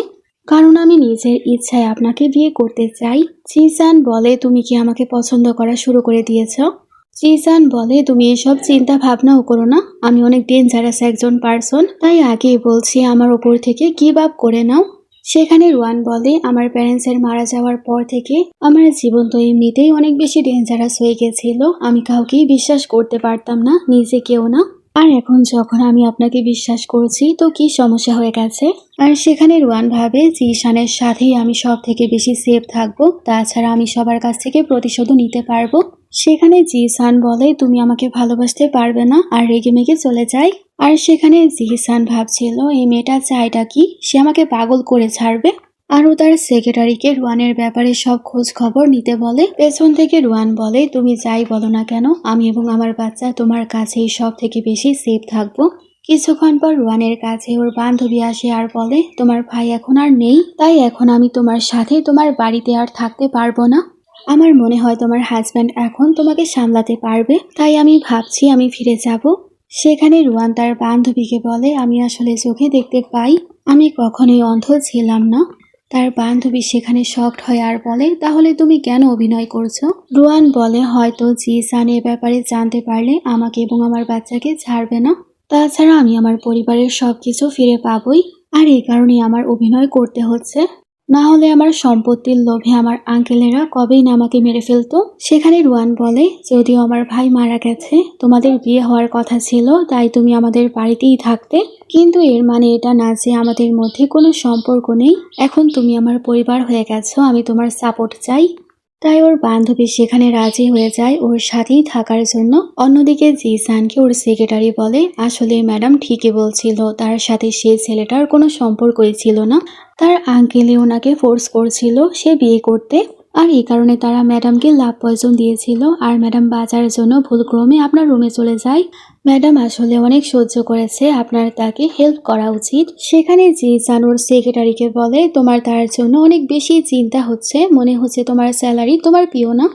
কারণ আমি নিজের ইচ্ছায় আপনাকে বিয়ে করতে চাই। জিসান বলে তুমি কি আমাকে পছন্দ করা শুরু করে দিয়েছো? জিসান বলে তুমি এসব চিন্তা ভাবনাও করো না, আমি অনেক ডেঞ্জারাস একজন পার্সন, তাই আগেই বলছি আমার ওপর থেকে গিভ আপ করে নাও। সেখানে রুয়ান বলে আমার প্যারেন্টসের মারা যাওয়ার পর থেকে আমার জীবন তো এমনিতেই অনেক বেশি ডেঞ্জারাস হয়ে গেছিল, আমি কাউকেই বিশ্বাস করতে পারতাম না, নিজেকেও না। আর এখন যখন আমি আপনাকে বিশ্বাস করছি তো কি সমস্যা হয়ে গেছে? আর সেখানে রুয়ান ভাবে জিশানের সাথেই আমি সব থেকে বেশি সেফ থাকবো, তাছাড়া আমি সবার কাছ থেকে প্রতিশোধও নিতে পারবো। সেখানে জিসান বলে তুমি আমাকে ভালোবাসতে পারবে না আর রেগে মেগে চলে যায়। আর সেখানে জিসান ভাবছিল এই মেয়েটা চাইটা কি, সে আমাকে পাগল করে ছাড়বে। আরও তার সেক্রেটারিকে রুয়ানের ব্যাপারে সব খোঁজ খবর নিতে বলে। পেছন থেকে রুয়ান বলে তুমি যাই বলো না কেন আমি এবং আমার বাচ্চা তোমার কাছেই সব থেকে বেশি সেফ থাকবো। কিছুক্ষণ পর রুয়ানের কাছে ওর বান্ধবী আসে আর বলে তোমার ভাই এখন আর নেই, তাই এখন আমি তোমার সাথে তোমার বাড়িতে আর থাকতে পারবো না। আমার মনে হয় তোমার হাজব্যান্ড এখন তোমাকে সামলাতে পারবে, তাই আমি ভাবছি আমি ফিরে যাব। সেখানে রুয়ান তার বান্ধবীকে বলে আমি আসলে চোখে দেখতে পাই, আমি কখনোই অন্ধ ছিলাম না। তার বান্ধবী সেখানে শকড হয় আর বলে, তাহলে তুমি কেন অভিনয় করছো? রুয়ান বলে, হয়তো জিসান এ ব্যাপারে জানতে পারলে আমাকে এবং আমার বাচ্চাকে ছাড়বে না। তাছাড়া আমি আমার পরিবারের সবকিছু ফিরে পাবই, আর এই কারণেই আমার অভিনয় করতে হচ্ছে। না হলে আমার সম্পত্তির লোভে আমার আঙ্কেলেরা কবেই না আমাকে মেরে ফেলতো। সেখানে রুয়ান বলে, যদিও আমার ভাই মারা গেছে, তোমাদের বিয়ে হওয়ার কথা ছিল, তাই তুমি আমাদের বাড়িতেই থাকতে, কিন্তু এর মানে এটা না যে আমাদের মধ্যে কোনো সম্পর্ক নেই। এখন তুমি আমার পরিবার হয়ে গেছো, আমি তোমার সাপোর্ট চাই। তাই ওর বান্ধবী সেখানে রাজি হয়ে যায় ওর সাথেই থাকার জন্য। অন্যদিকে জিসানকে ওর সেক্রেটারি বলে, আসলে ম্যাডাম ঠিকই বলছিল, তার সাথে সেই ছেলেটার কোনো সম্পর্কই ছিল না। তার আঙ্কেলই ওনাকে ফোর্স করছিল সে বিয়ে করতে, আর এই কারণে তারা ম্যাডামকে লাভ পয়জন দিয়েছিল। আর ম্যাডাম বাঁচার জন্য ভুলক্রমে আপনার রুমে চলে যায়। ম্যাডাম আসলে অনেক সহ্য করেছে, আপনার তাকে হেল্প করা উচিত। সেখানে জিসান ওর সেক্রেটারিকে বলে, তোমার তার জন্য অনেক বেশি চিন্তা হচ্ছে, মনে হচ্ছে তোমার স্যালারি তোমার প্রিয় না।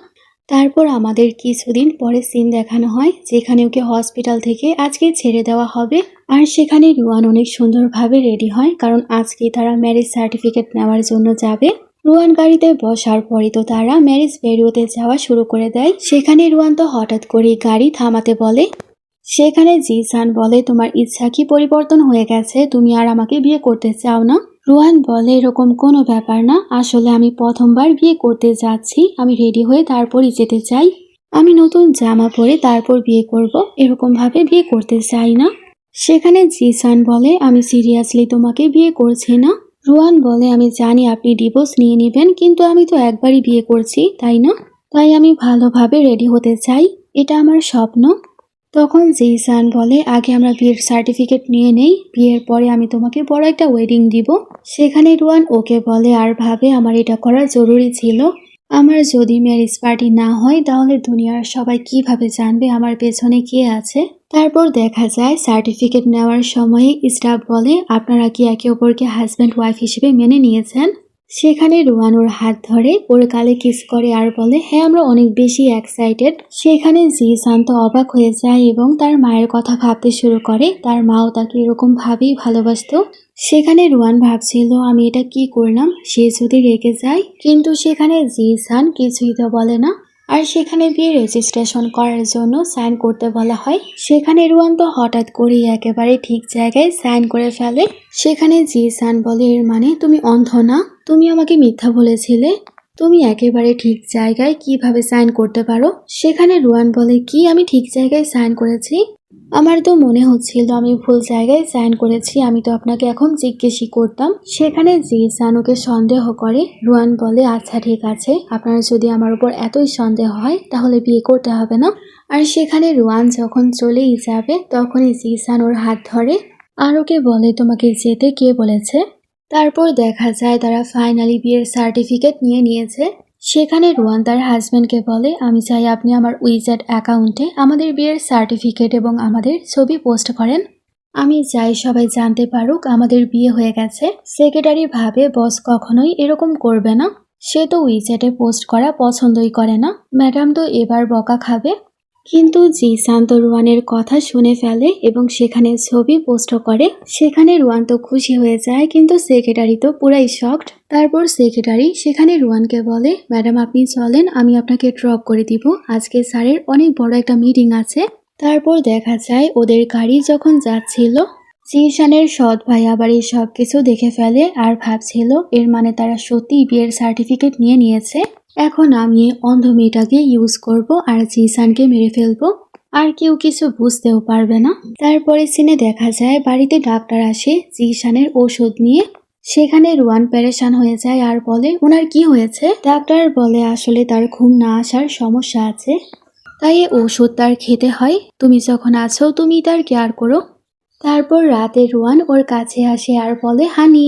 তারপর আমাদের কিছুদিন পরে সিন দেখানো হয় যেখানে ওকে হসপিটাল থেকে আজকে ছেড়ে দেওয়া হবে। আর সেখানে রুয়ান অনেক সুন্দরভাবে রেডি হয়, কারণ আজকে তারা ম্যারেজ সার্টিফিকেট নেওয়ার জন্য যাবে। রুয়ান গাড়িতে বসার পরই তো তারা ম্যারেজ ব্যারিওতে যাওয়া শুরু করে দেয়। সেখানে রুয়ান তো হঠাৎ করে গাড়ি থামাতে বলে। সেখানে জিসান বলে, তোমার ইচ্ছা কি পরিবর্তন হয়ে গেছে? তুমি আর আমাকে বিয়ে করতে চাও না? রুয়ান বলে, এরকম কোনো ব্যাপার না, আসলে আমি প্রথমবার বিয়ে করতে যাচ্ছি, আমি রেডি হয়ে তারপরই যেতে চাই। আমি নতুন জামা পরে তারপর বিয়ে করব, এরকম ভাবে বিয়ে করতে চাই না। সেখানে জিসান বলে, আমি সিরিয়াসলি তোমাকে বিয়ে করছি না। রুয়ান বলে, আমি জানি আপনি ডিভোর্স নিয়ে নেবেন, কিন্তু আমি তো একবারই বিয়ে করছি, তাই না? তাই আমি ভালোভাবে রেডি হতে চাই, এটা আমার স্বপ্ন। তখন জিসান বলে, আগে আমরা বিয়ের সার্টিফিকেট নিয়ে নেই, বিয়ের পরে আমি তোমাকে বড় একটা ওয়েডিং দিব। সেখানে রুয়ান ওকে বলে আর ভাবে, আমার এটা করা জরুরি ছিল। আমার যদি ম্যারেজ পার্টি না হয় তাহলে দুনিয়ার সবাই কিভাবে জানবে আমার পেছনে কে আছে। তারপর দেখা যায় সার্টিফিকেট নেওয়ার সময়ে স্টাফ বলে, আপনারা কি একে অপরকে হাজব্যান্ড ওয়াইফ হিসেবে মেনে নিয়েছেন? সেখানে রুয়ান ওর হাত ধরে ওর গালে কিস করে আর বলে, হ্যাঁ আমরা অনেক বেশি এক্সাইটেড। সেখানে জিসান তো অবাক হয়ে যায় এবং তার মায়ের কথা ভাবতে শুরু করে, তার মাও তাকে এরকম ভাবেই ভালোবাসতো। সেখানে রুয়ান ভাবছিল, আমি এটা কি করলাম, সে যদি রেগে যায়। কিন্তু সেখানে জিসান কিছুই তো বলে না। আর সেখানে বিয়ে রেজিস্ট্রেশন করার জন্য সাইন করতে বলা হয়। সেখানে রুয়ান তো হঠাৎ করেই একেবারে ঠিক জায়গায় সাইন করে ফেলে। সেখানে জিসান বলে, এর মানে তুমি অন্ধ না, তুমি আমাকে মিথ্যা বলেছিলে, তুমি একেবারে ঠিক জায়গায় কিভাবে সাইন করতে পারো? সেখানে রুয়ান বলে, কি আমি ঠিক জায়গায় সাইন করেছি? আমার তো মনে হচ্ছিল আমি ভুল জায়গায় সাইন করেছি, আমি তো আপনাকে এখন জিজ্ঞেসই করতাম। সেখানে জিসান ওকে সন্দেহ করে। রুয়ান বলে, আচ্ছা ঠিক আছে, আপনার যদি আমার উপর এতই সন্দেহ হয় তাহলে বিয়ে করতে হবে না। আর সেখানে রুয়ান যখন চলেই যাবে তখনই জিসান ওর হাত ধরে আর ওকে বলে, তোমাকে যেতে কে বলেছে? তারপর দেখা যায় তারা ফাইনালি বিয়ের সার্টিফিকেট নিয়ে নিয়েছে। সেখানে রুয়ান তার হাজব্যান্ডকে বলে, আমি চাই আপনি আমার উইজ্যাট অ্যাকাউন্টে আমাদের বিয়ের সার্টিফিকেট এবং আমাদের ছবি পোস্ট করেন। আমি চাই সবাই জানতে পারুক আমাদের বিয়ে হয়ে গেছে। সেক্রেটারি ভাবে বস কখনোই এরকম করবে না, সে তো উইজ্যাটে পোস্ট করা পছন্দই করে না। ম্যাডাম তো এবার বকা খাবে। কিন্তু জিসান তো রুয়ানের কথা শুনে ফেলে এবং সেখানে ছবি পোস্ট করে। সেখানে রুয়ান তো খুশি হয়ে যায়, কিন্তু সেক্রেটারি তো পুরাই শকড। তারপর সেক্রেটারি সেখানে রুয়ানকে বলে, ম্যাডাম আপনি চলেন, আমি আপনাকে ড্রপ করে দিব, আজকে স্যারের অনেক বড় একটা মিটিং আছে। তারপর দেখা যায় ওদের গাড়ি যখন যাচ্ছিল, জিসানের সৎ ভাই আবার এই সব কিছু দেখে ফেলে আর ভাবছিল এর মানে তারা সত্যিই বিয়ের সার্টিফিকেট নিয়ে নিয়েছে। এখন আমি অন্ধ মেয়েটাকে ইউজ করব আর জিসানকে মেরে ফেলবো, আর কেউ কিছু বুঝতেও পারবে না। তারপরে সিনে দেখা যায় বাড়িতে ডাক্তার আসে জিসানের ওষুধ নিয়ে। সেখানে রুয়ান পেরেশান হয়ে যায় আর বলে, ওনার কি হয়েছে? ডাক্তার বলে, আসলে তার ঘুম না আসার সমস্যা আছে, তাই এই ওষুধ তার খেতে হয়, তুমি যখন আছো তুমি তার কেয়ার করো। তারপর রাতে রুয়ান ওর কাছে আসে আর বলে, হানি।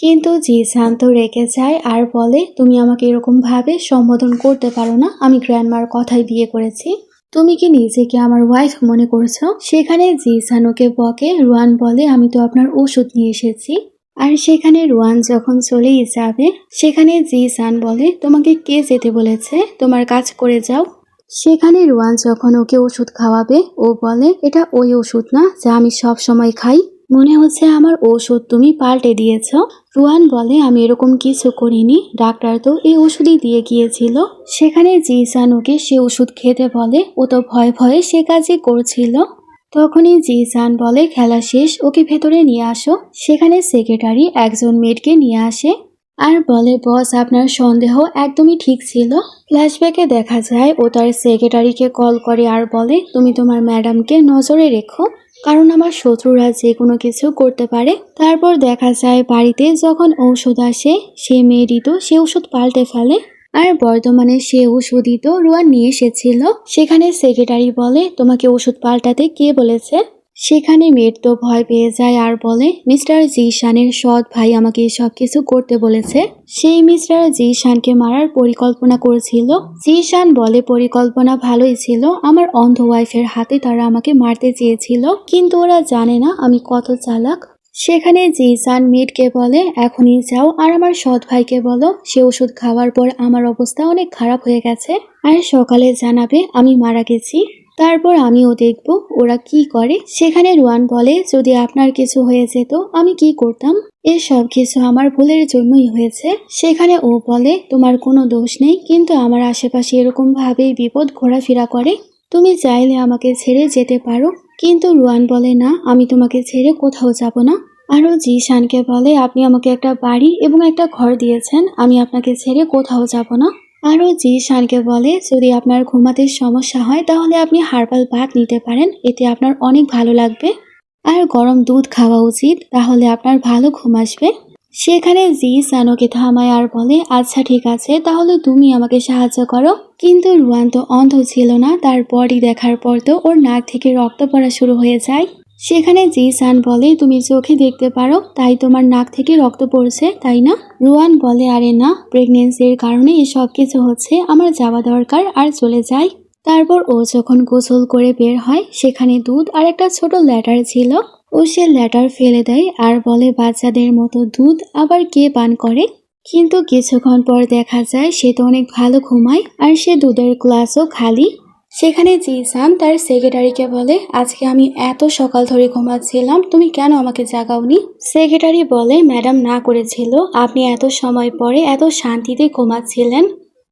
কিন্তু জিসান তো রেগে যায় আর বলে, তুমি আমাকে এরকম ভাবে সম্বোধন করতে পারো না, আমি গ্র্যান্ডমার কথায় বিয়ে করেছি, তুমি কি নিজেকে আমার ওয়াইফ মনে করছো? সেখানে জিসান ওকে বকে। রুয়ান বলে, আমি তো আপনার ওষুধ নিয়ে এসেছি। আর সেখানে রুয়ান যখন চলেই যাবে সেখানে জিসান বলে, তোমাকে কে যেতে বলেছে, তোমার কাজ করে যাও। সেখানে রুয়ান যখন ওকে ওষুধ খাওয়াবে ও বলে, এটা ওই ওষুধ না যা আমি সব সময় খাই। মনে হচ্ছে আমার ঔষধ তুমি পাল্টে দিয়েছ। রুয়ান বলে আমি এরকম কিছু করিনি, ডাক্তার তো এই ওষুধই দিয়ে গিয়েছিল। সেখানে জিসান ওকে সে ওষুধ খেতে বলে, ও তো ভয়ে ভয়ে সে কাজই করছিল। তখনই জিসান বলে খেলা শেষ, ওকে ভেতরে নিয়ে আসো। সেখানে সেক্রেটারি একজন মেয়েটকে নিয়ে আসে আর বলে বস আপনার সন্দেহ একদমই ঠিক ছিল। ফ্ল্যাশব্যাকে দেখা যায় ও তার সেক্রেটারিকে কল করে আর বলে তুমি তোমার ম্যাডামকে নজরে রেখো, কারণ আমার শত্রুরা যে কোনো কিছু করতে পারে। তারপর দেখা যায় বাড়িতে যখন ঔষধ আসে সে মেয়েটি তো সে ওষুধ পাল্টে ফেলে, আর বর্তমানে সে ওষুধই তো রুয়ান নিয়ে এসেছিল। সেখানে সেক্রেটারি বলে তোমাকে ওষুধ পাল্টাতে কে বলেছে? সেখানে মেয়ের তো ভয় পেয়ে যায় আর বলে মিস্টার জিশানের সৎ ভাই আমাকে সব কিছু করতে বলেছে। সেই মিস্টার জিশানকে মারার পরিকল্পনা করেছিল। জিশান বলে পরিকল্পনা ভালোই ছিল, আমার অন্ধ ওয়াইফের হাতে তারা আমাকে মারতে চেয়েছিল, কিন্তু ওরা জানে না আমি কত চালাক। সেখানে জিসান মেয়েটকে বলে এখনই যাও আর আমার সৎ ভাইকে বলো সে ওষুধ খাওয়ার পর আমার অবস্থা অনেক খারাপ হয়ে গেছে, আর সকালে জানাবে আমি মারা গেছি। তারপর আমিও দেখব ওরা কি করে। সেখানে রুয়ান বলে যদি আপনার কিছু হয়ে যেত আমি কি করতাম, এসব কিছু আমার ভুলের জন্যই হয়েছে। সেখানে ও বলে তোমার কোনো দোষ নেই, কিন্তু আমার আশেপাশে এরকম ভাবেই বিপদ ঘোরাফেরা করে, তুমি চাইলে আমাকে ছেড়ে যেতে পারো। কিন্তু রুয়ান বলে না, আমি তোমাকে ছেড়ে কোথাও যাব না। আরও জিশানকে বলে আপনি আমাকে একটা বাড়ি এবং একটা ঘর দিয়েছেন, আমি আপনাকে ছেড়ে কোথাও যাব না। আরও জিশানকে বলে যদি আপনার ঘুমাতে সমস্যা হয় তাহলে আপনি হার্বাল বাথ নিতে পারেন, এতে আপনার অনেক ভালো লাগবে, আর গরম দুধ খাওয়া উচিত, তাহলে আপনার ভালো ঘুম আসবে। সেখানে জিশান ওকে থামায় আর বলে আচ্ছা ঠিক আছে, তাহলে তুমি আমাকে সাহায্য করো। কিন্তু রুয়ান তো অন্ধ ছিল না, তার বডি দেখার পর তো ওর নাক থেকে রক্ত পড়া শুরু হয়ে যায়। সেখানে জিসান বলে তুমি চোখে দেখতে পারো তাই তোমার নাক থেকে রক্ত পড়ছে তাই না? রুয়ান বলে আরে না, প্রেগনেন্সির কারণে এসব কিছু হচ্ছে, আমার যাওয়া দরকার, আর চলে যায়। তারপর ও যখন গোসল করে বের হয় সেখানে দুধ আর একটা ছোট ল্যাটার ছিল। ও সে ল্যাটার ফেলে দেয় আর বলে বাচ্চাদের মতো দুধ আবার কে পান করে। কিন্তু কিছুক্ষণ পর দেখা যায় সে তো অনেক ভালো ঘুমায় আর সে দুধের গ্লাসও খালি। সেখানে জিসান তার সেক্রেটারিকে বলে আজকে আমি এত সকাল ধরে ঘুমাচ্ছিলাম, তুমি কেন আমাকে জাগাওনি? সেক্রেটারি বলে ম্যাডাম না করেছিল, আপনি এত সময় পরে এত শান্তিতে ঘুমাচ্ছিলেন।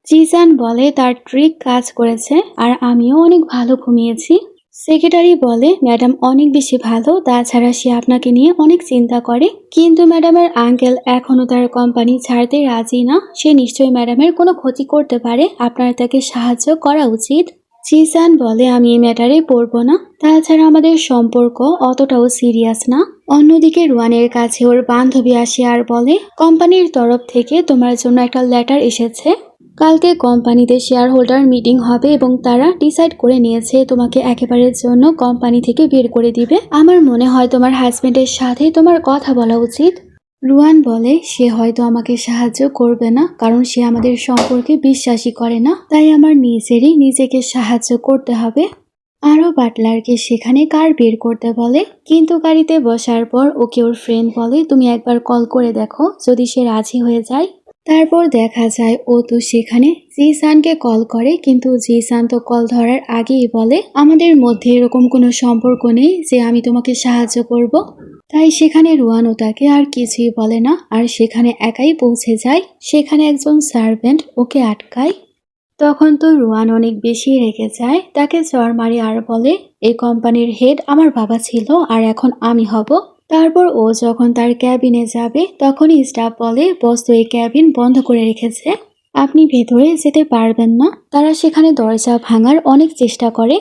জিসান বলে তার ট্রিক কাজ করেছে আর আমিও অনেক ভালো ঘুমিয়েছি। সেক্রেটারি বলে ম্যাডাম অনেক বেশি ভালো, তাছাড়া সে আপনাকে নিয়ে অনেক চিন্তা করে, কিন্তু ম্যাডামের আঙ্কেল এখনো তার কোম্পানি ছাড়তে রাজি না, সে নিশ্চয়ই ম্যাডামের কোনো ক্ষতি করতে পারে, আপনার তাকে সাহায্য করা উচিত। জিসান বলে আমি এই ম্যাটারে পড়বো না, তাছাড়া আমাদের সম্পর্ক অতটাও সিরিয়াস না। অন্যদিকে রুয়ানের কাছে ওর বান্ধবী আসে আর বলে কোম্পানির তরফ থেকে তোমার জন্য একটা লেটার এসেছে, কালকে কোম্পানিতে শেয়ার হোল্ডার মিটিং হবে এবং তারা ডিসাইড করে নিয়েছে তোমাকে একেবারের জন্য কোম্পানি থেকে বের করে দিবে। আমার মনে হয় তোমার হাজবেন্ডের সাথে তোমার কথা বলা উচিত। রুয়ান বলে সে হয়তো আমাকে সাহায্য করবে না, কারণ সে আমাদের সম্পর্কে বিশ্বাসই করে না, তাই আমার নিজেকে সাহায্য করতে হবে। আরও বাটলারকে সেখানে কার বের করতে বলে, কিন্তু গাড়িতে বসার পর ওকে ওর ফ্রেন্ড বলে তুমি একবার কল করে দেখো যদি সে রাজি হয়ে যায়। তারপর দেখা যায় ও তো সেখানে জিসানকে কল করে, কিন্তু জিসান তো কল ধরার আগেই বলে আমাদের মধ্যে এরকম কোনো সম্পর্ক নেই যে আমি তোমাকে সাহায্য করব। তাই সেখানে রুয়ান ও তাকে আর কিছুই বলে না আর সেখানে একাই পৌঁছে যায়। সেখানে একজন সার্ভেন্ট ওকে আটকায়। তখন তো রুয়ান অনেক বেশি রেগে যায়, তাকে চড় মারে আর বলে এই কোম্পানির হেড আমার বাবা ছিল আর এখন আমি হব। তারপর ও যখন তার ক্যাবিনে যাবে তখনই স্টাফ বলে বস তো এই ক্যাবিন বন্ধ করে রেখেছে, আপনি ভেতরে যেতে পারবেন না। তারা সেখানে দরজা ভাঙার অনেক চেষ্টা করে।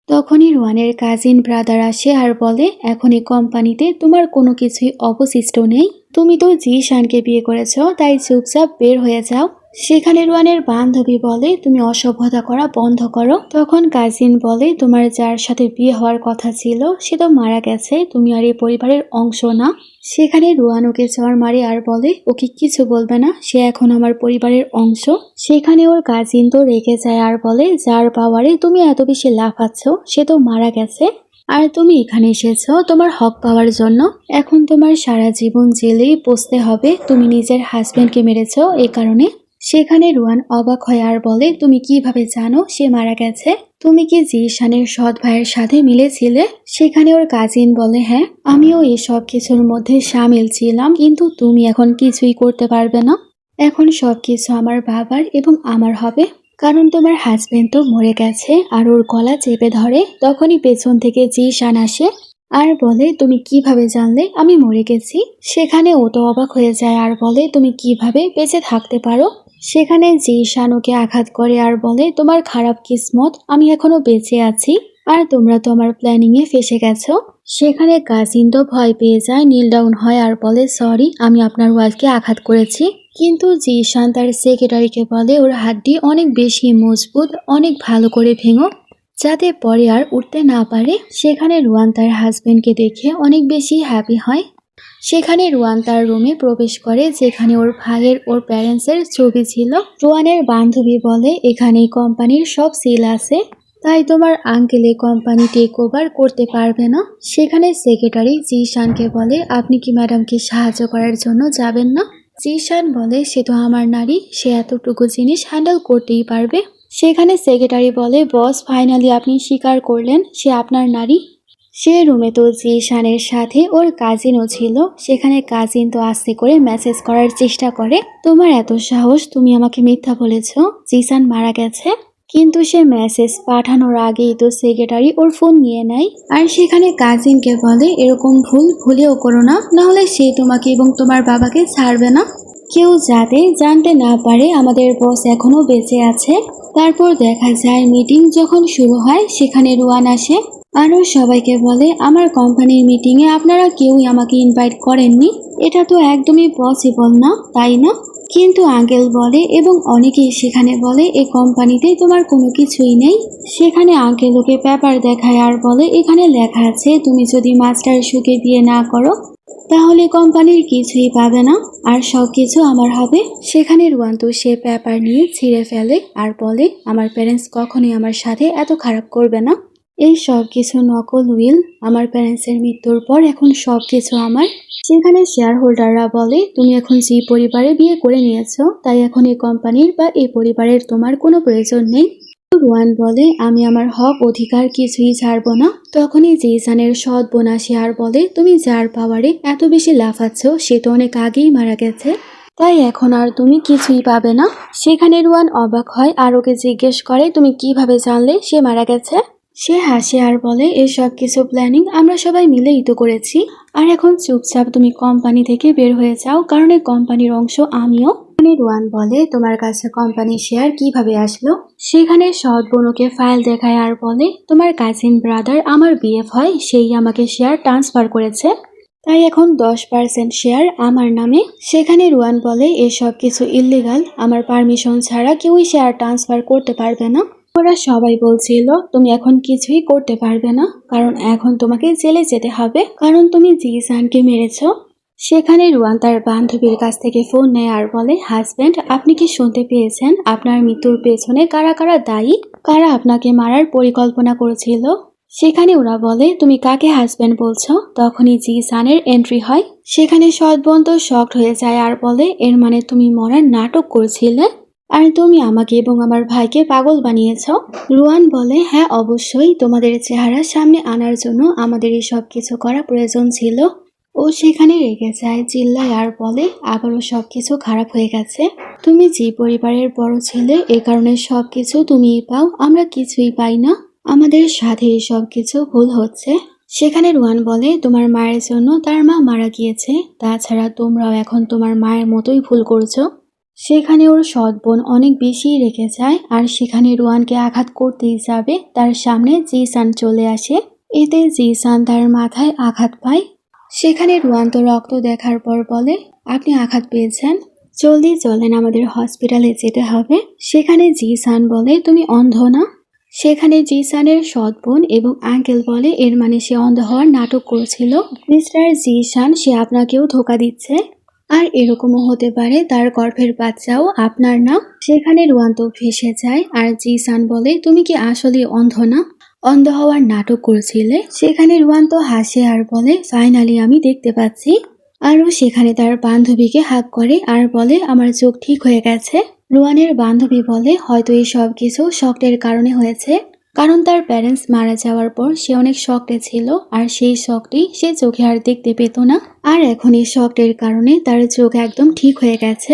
তখনই রুয়ানের কাজিন ব্রাদার আসে আর বলে এখন এই কোম্পানিতে তোমার কোনো কিছুই অবশিষ্ট নেই, তুমি তো জিশানকে বিয়ে করেছো, তাই চুপচাপ বের হয়ে যাও। সেখানে রুয়ানের বান্ধবী বলে তুমি অসভ্যতা করা বন্ধ করো। তখন কাজিন বলে তোমার যার সাথে বিয়ে হওয়ার কথা ছিল সে তো মারা গেছে, তুমি আর এই পরিবারের অংশ না। সেখানে রুয়ান ওকে চড় মারে আর বলে ওকে কিছু বলবে না, সে এখন আমার পরিবারের অংশ। সেখানে ওর কাজিন তো রেগে যায় আর বলে যার পাওয়ারে তুমি এত বেশি লাফাচ্ছ সে তো মারা গেছে, আর তুমি এখানে এসেছো তোমার হক পাওয়ার জন্য, এখন তোমার সারা জীবন জেলেই বসতে হবে, তুমি নিজের হাজবেন্ডকে মেরেছো এই কারণে। সেখানে রুয়ান অবাক হয় আর বলে, তুমি কিভাবে জানো সে মারা গেছে? তুমি কি জিশানের সৎ ভাইয়ের সাথে মিলেছিলে? সেখানে ওর কাজিন বলে, হ্যাঁ, আমিও এসব কিছুর মধ্যে সামিল ছিলাম, কিন্তু তুমি এখন কিছুই করতে পারবে না। এখন সবকিছু আমার বাবার এবং আমার হবে, কারণ তোমার হাজবেন্ড তো মরে গেছে। আর ওর গলা চেপে ধরে। তখনই পেছন থেকে জিশান আসে আর বলে, তুমি কিভাবে জানলে আমি মরে গেছি? সেখানে ও তো অবাক হয়ে যায় আর বলে, তুমি কিভাবে বেঁচে থাকতে পারো? সেখানে জিশান ওকে আঘাত করে আর বলে, তোমার খারাপ কিসমত, আমি এখনো বেঁচে আছি আর তোমরা তো আমার প্ল্যানিং এ ফেসে গেছো। সেখানে কাজিন তো ভয় পেয়ে যায়, নীল ডাউন হয় আর বলে, সরি, আমি আপনার ওয়াইফকে আঘাত করেছি। কিন্তু জিশান তার সেক্রেটারিকে বলে, ওর হাড্ডি অনেক বেশি মজবুত, অনেক ভালো করে ভেঙো, যাতে পরে আর উঠতে না পারে। সেখানে রুয়ান তার হাজবেন্ডকে দেখে অনেক বেশি হ্যাপি হয়। সেখানে রুয়ান তার রুমে প্রবেশ করে, যেখানে ওর ভাইয়ের ওর প্যারেন্টসের ছবি ছিল। রুয়ানের বান্ধবী বলে, এখানে কোম্পানির সব সিল আছে, তাই তোমার আঙ্কেল এই কোম্পানি টেক ওভার করতে পারবে না। সেখানে সেক্রেটারি জিশানকে বলে, আপনি কি ম্যাডামকে সাহায্য করার জন্য যাবেন না? জিশান বলে, সে তো আমার নারী, সে এতটুকু জিনিস হ্যান্ডেল করতেই পারবে। সেখানে সেক্রেটারি বলে, বস, ফাইনালি আপনি স্বীকার করলেন সে আপনার নারী। সে রুমে তো জিশানের সাথে ওর কাজিনও ছিল। সেখানে কাজিন তো আস্তে করে মেসেজ করার চেষ্টা করে, তোমার এত সাহস, তুমি আমাকে মিথ্যা বলেছ জিশান মারা গেছে। কিন্তু সে মেসেজ পাঠানোর আগেই তো সেক্রেটারি ওর ফোন নিয়ে নেয়। আর সেখানে কাজিনকে বলে, এরকম ভুল ভুলেও করো না, নাহলে সে তোমাকে এবং তোমার বাবাকে ছাড়বে না। কেউ যাতে জানতে না পারে আমাদের বস এখনো বেঁচে আছে। তারপর দেখা যায় মিটিং যখন শুরু হয়, সেখানে রুয়ান আসে আরও সবাইকে বলে, আমার কোম্পানির মিটিংয়ে আপনারা কেউই আমাকে ইনভাইট করেননি, এটা তো একদমই পসিবল না, তাই না? কিন্তু আঙ্কেল বলে এবং অনেকেই সেখানে বলে, এই কোম্পানিতে তোমার কোনো কিছুই নেই। সেখানে আঙ্কেল ওকে পেপার দেখায় আর বলে, এখানে লেখা আছে তুমি যদি মাস্টার সুকে বিয়ে না করো তাহলে কোম্পানির কিছুই পাবে না আর সব কিছু আমার হবে। সেখানে রুয়ান তো সে পেপার নিয়ে ছিঁড়ে ফেলে আর বলে, আমার প্যারেন্টস কখনোই আমার সাথে এত খারাপ করবে না। এই সব কিছু নকল উইল, আমার প্যারেন্টসের মৃত্যুর পর এখন সব কিছু আমার। সেখানে শেয়ার হোল্ডাররা বলে, তুমি এখন যে পরিবারে বিয়ে করে নিয়েছো, তাই এখন এই কোম্পানির বা এই পরিবারের তোমার কোনো প্রয়োজন নেই। রুয়ান বলে, আমি আমার হক অধিকার কিছুই ছাড়বো না। তখনই জিসানের সৎ বোন আসে আর বলে, তুমি যার পাওয়ারে এত বেশি লাফাচ্ছ সে তো অনেক আগেই মারা গেছে, তাই এখন আর তুমি কিছুই পাবে না। সেখানে রুয়ান অবাক হয় আর ওকে জিজ্ঞেস করে, তুমি কিভাবে জানলে সে মারা গেছে? সে হাসে আর বলে, এসব কিছু প্ল্যানিং আমরা সবাই মিলেই তো করেছি। আর এখন চুপচাপ তুমি কোম্পানি থেকে বের হয়ে যাও, কারণ এই কোম্পানির অংশ আমিও। রুয়ান বলে, তোমার কাছে কোম্পানির শেয়ার কিভাবে আসলো? সেখানে সৎ বোনকে ফাইল দেখায় আর বলে, তোমার কাজিন ব্রাদার আমার বিএফ হয়, সেই আমাকে শেয়ার ট্রান্সফার করেছে, তাই এখন 10% শেয়ার আমার নামে। সেখানে রুয়ান বলে, এসব কিছু ইল্লিগাল, আমার পারমিশন ছাড়া কেউই শেয়ার ট্রান্সফার করতে পারবে না। ওরা সবাই বলছিল তুমি এখন কিছুই করতে পারবে না, কারণ এখন তোমাকে জেলে যেতে হবে, কারণ তুমি জিসানকে মেরেছ। সেখানে রুয়ান তার বান্ধবীর কাছ থেকে ফোন নেয় আর বলে, হাজব্যান্ড, আপনি কি শুনতে পেয়েছেন আপনার মৃত্যুর পেছনে কারা কারা দায়ী, কারা আপনাকে মারার পরিকল্পনা করেছিল? সেখানে ওরা বলে, তুমি কাকে হাজব্যান্ড বলছো? তখনই জিসানের এন্ট্রি হয়। সেখানে সৎ বোন তো শকড হয়ে যায় আর বলে, এর মানে তুমি মরার নাটক করছিলে আর তুমি আমাকে এবং আমার ভাইকে পাগল বানিয়েছ। রুয়ান বলে, হ্যাঁ অবশ্যই, তোমাদের চেহারা সামনে আনার জন্য আমাদের এই সব কিছু করা প্রয়োজন ছিল। ও সেখানে রেগে যায়, চিল্লায় আর বলে, আবারও সবকিছু খারাপ হয়ে গেছে। তুমি যে পরিবারের বড় ছেলে, এ কারণে সবকিছু তুমিই পাও, আমরা কিছুই পাই না। আমাদের সাথে সব কিছু ভুল হচ্ছে। সেখানে রুয়ান বলে, তোমার মায়ের জন্য তার মা মারা গিয়েছে, তাছাড়া তোমরাও এখন তোমার মায়ের মতোই ভুল করছো। সেখানে ওর সৎ বোন অনেক বেশি রেগে যায় আর সেখানে রুয়ানকে আঘাত করতেই যাবে, তার সামনে জিসান চলে আসে। এতে জিসান তার মাথায় আঘাত পায়। সেখানে রুয়ান তো রক্ত দেখার পর বলে, আপনি আঘাত পেয়েছেন, জলদি চলেন, আমাদের হসপিটালে যেতে হবে। সেখানে জিসান বলে, তুমি অন্ধ না? সেখানে জিসানের সৎ বোন এবং আঙ্কেল বলে, এর মানে সে অন্ধ হওয়ার নাটক করছিল। মিস্টার জিসান, সে আপনাকেও ধোকা দিচ্ছে, আর এরকমও হতে পারে তার গর্ভের বাচ্চাও আপনার না। সেখানে রুয়ান তো ফেঁসে যায় আর জিসান বলে, তুমি কি আসলে অন্ধ না? অন্ধ হওয়ার নাটক করছিলে? সেখানে রুয়ান তো হাসে আর বলে, ফাইনালি আমি দেখতে পাচ্ছি আরও সেখানে তার বান্ধবীকে হাগ করে আর বলে আমার চোখ ঠিক হয়ে গেছে। রুয়ানের বান্ধবী বলে হয়তো এই সব কিছু শকের কারণে হয়েছে, কারণ তার প্যারেন্টস মারা যাওয়ার পর সে অনেক শকটে ছিল আর সেই শকটি সে চোখে আর দেখতে পেত না, আর এখন এই শকটের কারণে তার চোখ একদম ঠিক হয়ে গেছে।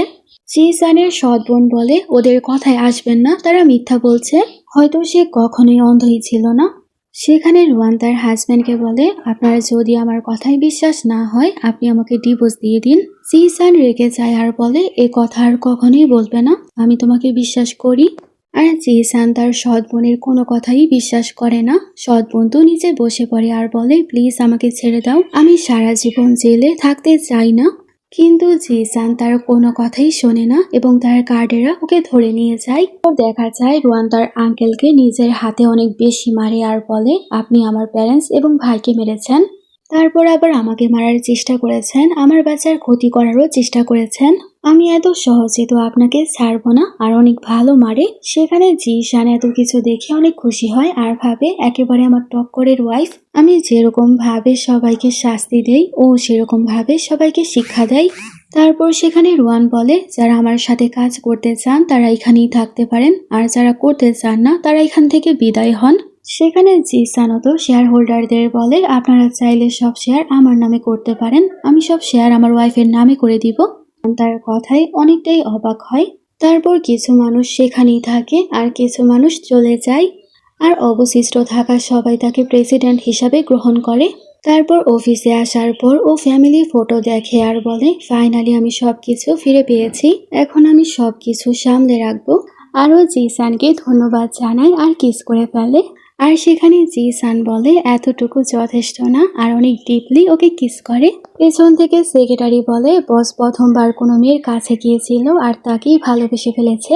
জিসানের সৎ বোন বলে ওদের কথায় আসবেন না, তারা মিথ্যা বলছে, হয়তো সে কখনোই অন্ধই ছিল না। সেখানে রুয়ান তার হাজব্যান্ডকে বলে আপনার যদি আমার কথায় বিশ্বাস না হয় আপনি আমাকে ডিভোর্স দিয়ে দিন। জিসান রেগে যায় আর বলে এ কথা আর কখনোই বলবে না, আমি তোমাকে বিশ্বাস করি। আর জিসান তার সৎ বোনের কোনো কথাই বিশ্বাস করে না। সৎ বোন তো নিচে বসে পড়ে আর বলে প্লিজ আমাকে ছেড়ে দাও, আমি সারা জীবন জেলে থাকতে চাই না। কিন্তু জিসান তার কোনো কথাই শোনে না এবং তার গার্ডেরা ওকে ধরে নিয়ে যায়। তো দেখা যায় রুয়ান তার আঙ্কেলকে নিজের হাতে অনেক বেশি মারে আর বলে আপনি আমার প্যারেন্টস এবং ভাইকে মেরেছেন, তারপর আবার আমাকে মারার চেষ্টা করেছেন, আমার বাচ্চার ক্ষতি করারও চেষ্টা করেছেন, আমি এত সহজে তো আপনাকে ছাড়বো না, আর অনেক ভালো মারে। সেখানে জিসান এত কিছু দেখে অনেক খুশি হয় আর ভাবে একেবারে আমার টক্করের ওয়াইফ, আমি যেরকম ভাবে সবাইকে শাস্তি দেই ও সেরকম ভাবে সবাইকে শিক্ষা দেয়। তারপর সেখানে রুয়ান বলে যারা আমার সাথে কাজ করতে চান তারা এখানেই থাকতে পারেন, আর যারা করতে চান না তারা এখান থেকে বিদায় হন। সেখানে জিসানও তো শেয়ার হোল্ডারদের বলে আপনারা চাইলে সব শেয়ার আমার নামে করতে পারেন, আমি সব শেয়ার আমার ওয়াইফের নামে করে দিব। তার কথায় অনেকটাই অবাক হয়। তারপর কিছু মানুষ সেখানেই থাকে আর কিছু মানুষ চলে যায়, আর অবশিষ্ট থাকা সবাই তাকে প্রেসিডেন্ট হিসাবে গ্রহণ করে। তারপর অফিসে আসার পর ও ফ্যামিলি ফটো দেখে আর বলে ফাইনালি আমি সবকিছু ফিরে পেয়েছি, এখন আমি সবকিছু সামলে রাখবো। আরও জিসানকে ধন্যবাদ জানায় আর কিস করে ফেলে। আর সেখানে জিসান বলে এতটুকু যথেষ্ট না, আর অনেক ডিপলি ওকে কিস করে। পেছন থেকে সেক্রেটারি বলে বস প্রথমবার কোনো মেয়ের কাছে গিয়েছিল আর তাকেই ভালোবেসে ফেলেছে।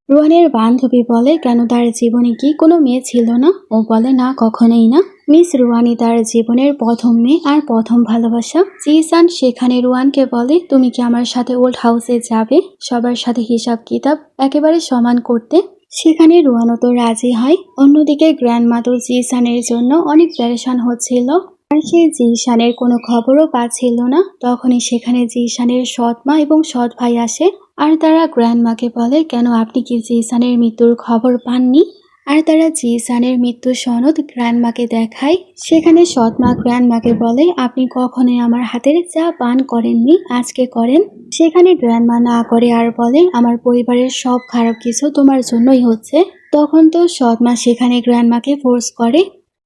রুয়ানের বান্ধবী বলে কেন তার জীবনে কি কোনো মেয়ে ছিল না? ও বলে না, কখনোই না, মিস রুয়ানি তার জীবনের প্রথম মেয়ে আর প্রথম ভালোবাসা। জিসান সেখানে রুয়ানকে বলে তুমি কি আমার সাথে ওল্ড হাউসে যাবে, সবার সাথে হিসাব কিতাব একেবারে সমান করতে। সেখানে রুয়ানও তো রাজি হয়। অন্যদিকে গ্র্যান্ডমা তো জিসানের জন্য অনেক প্যারেশান হচ্ছিল, আর সে জিসানের কোনো খবরও পাচ্ছিল না। তখনই সেখানে জিসানের সৎ মা এবং সৎ ভাই আসে, আর তারা গ্র্যান্ডমাকে বলে কেন আপনি কি জিসানের মৃত্যুর খবর পাননি? আর তারা জিসানের মৃত্যু সনদ গ্র্যান্ডমাকে দেখায়। সেখানে সৎ মা গ্র্যান্ডমাকে বলে আপনি কখনোই আমার হাতের চা পান করেননি, আজকে করেন। সেখানে গ্র্যান্ডমা না করে আর বলে আমার পরিবারের সব খারাপ কিছু তোমার জন্যই হচ্ছে। তখন তো সৎ মা সেখানে গ্র্যান্ডমাকে ফোর্স করে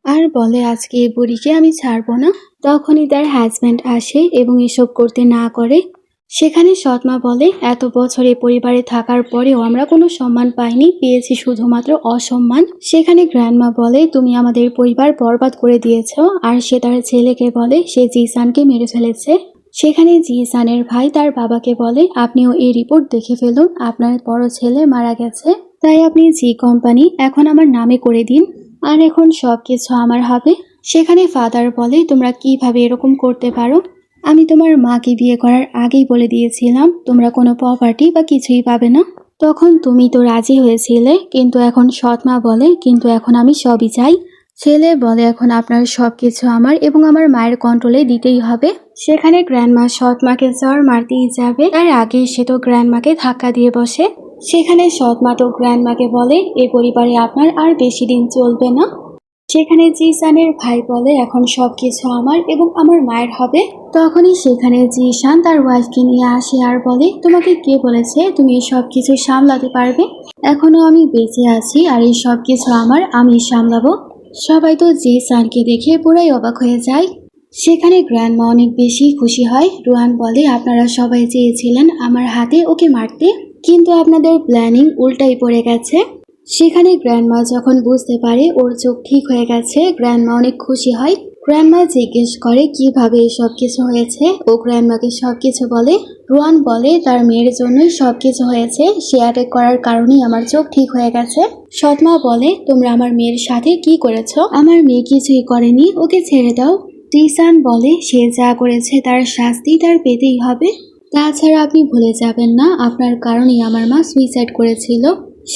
আর বলে আজকে এই বুড়িকে আমি ছাড়বো না। তখনই তার হাজব্যান্ড আসে এবং এসব করতে না করে। সেখানে সৎমা বলে এত বছর এই পরিবারে থাকার পরেও আমরা কোনো সম্মান পাইনি, পেয়েছি শুধুমাত্র অসম্মান। সেখানে গ্র্যান্ডমা বলে তুমি আমাদের পরিবার বরবাদ করে দিয়েছ, আর সে তার ছেলেকে বলে সে জিসানকে মেরে ফেলেছে। সেখানে জিসানের ভাই তার বাবাকে বলে আপনিও এই রিপোর্ট দেখে ফেলুন, আপনার বড় ছেলে মারা গেছে, তাই আপনি জি কোম্পানি এখন আমার নামে করে দিন, আর এখন সবকিছু আমার হবে। সেখানে ফাদার বলে তোমরা কিভাবে এরকম করতে পারো, আমি তোমার মাকে বিয়ে করার আগেই বলে দিয়েছিলাম তোমরা কোনো প্রপার্টি বা কিছুই পাবে না, তখন তুমি তো রাজি হয়েছিলে, কিন্তু এখন সৎ মা বলে কিন্তু এখন আমি সবই চাই। ছেলে বলে এখন আপনার সবকিছু আমার এবং আমার মায়ের কন্ট্রোলে দিতেই হবে। সেখানে গ্র্যান্ডমা সৎ মাকে জ্বর মারতেই যাবে, তার আগে সে তো গ্র্যান্ডমাকে ধাক্কা দিয়ে বসে। সেখানে সৎ মা তো গ্র্যান্ডমাকে বলে এ পরিবারে আপনার আর বেশি দিন চলবে না। সেখানে জিসানের ভাই বলে এখন সবকিছু আমার এবং আমার মায়ের হবে। তখনই সেখানে জিসান তার ওয়াইফকে নিয়ে আসে আর বলে তোমাকে কে বলেছে তুমি সব কিছু সামলাতে পারবে, এখনো আমি বেঁচে আছি আর এই সব কিছু আমার, আমি সামলাবো। সবাই তো জিসানকে দেখে পুরাই অবাক হয়ে যায়। সেখানে গ্র্যান্ডমা অনেক বেশি খুশি হয়। রুয়ান বলে আপনারা সবাই চেয়েছিলেন আমার হাতে ওকে মারতে, কিন্তু আপনাদের প্ল্যানিং উল্টাই পড়ে গেছে। সেখানে গ্র্যান্ডমা যখন বুঝতে পারে ওর চোখ ঠিক হয়ে গেছে, গ্র্যান্ডমা অনেক খুশি হয়। গ্র্যান্ডমা জিজ্ঞেস করে কিভাবে সব কিছু হয়েছে, ও গ্র্যান্ডমাকে সব কিছু বলে। রুয়ান বলে তার মেয়ের জন্যই সব কিছু হয়েছে, সে অ্যাটাক করার কারণেই আমার চোখ ঠিক হয়ে গেছে। সৎমা বলে তোমরা আমার মেয়ের সাথে কি করেছো, আমার মেয়ে কিছুই করেনি, ওকে ছেড়ে দাও। জিসান বলে সে যা করেছে তার শাস্তি তার পেতেই হবে, তাছাড়া আপনি ভুলে যাবেন না আপনার কারণেই আমার মা সুইসাইড করেছিল।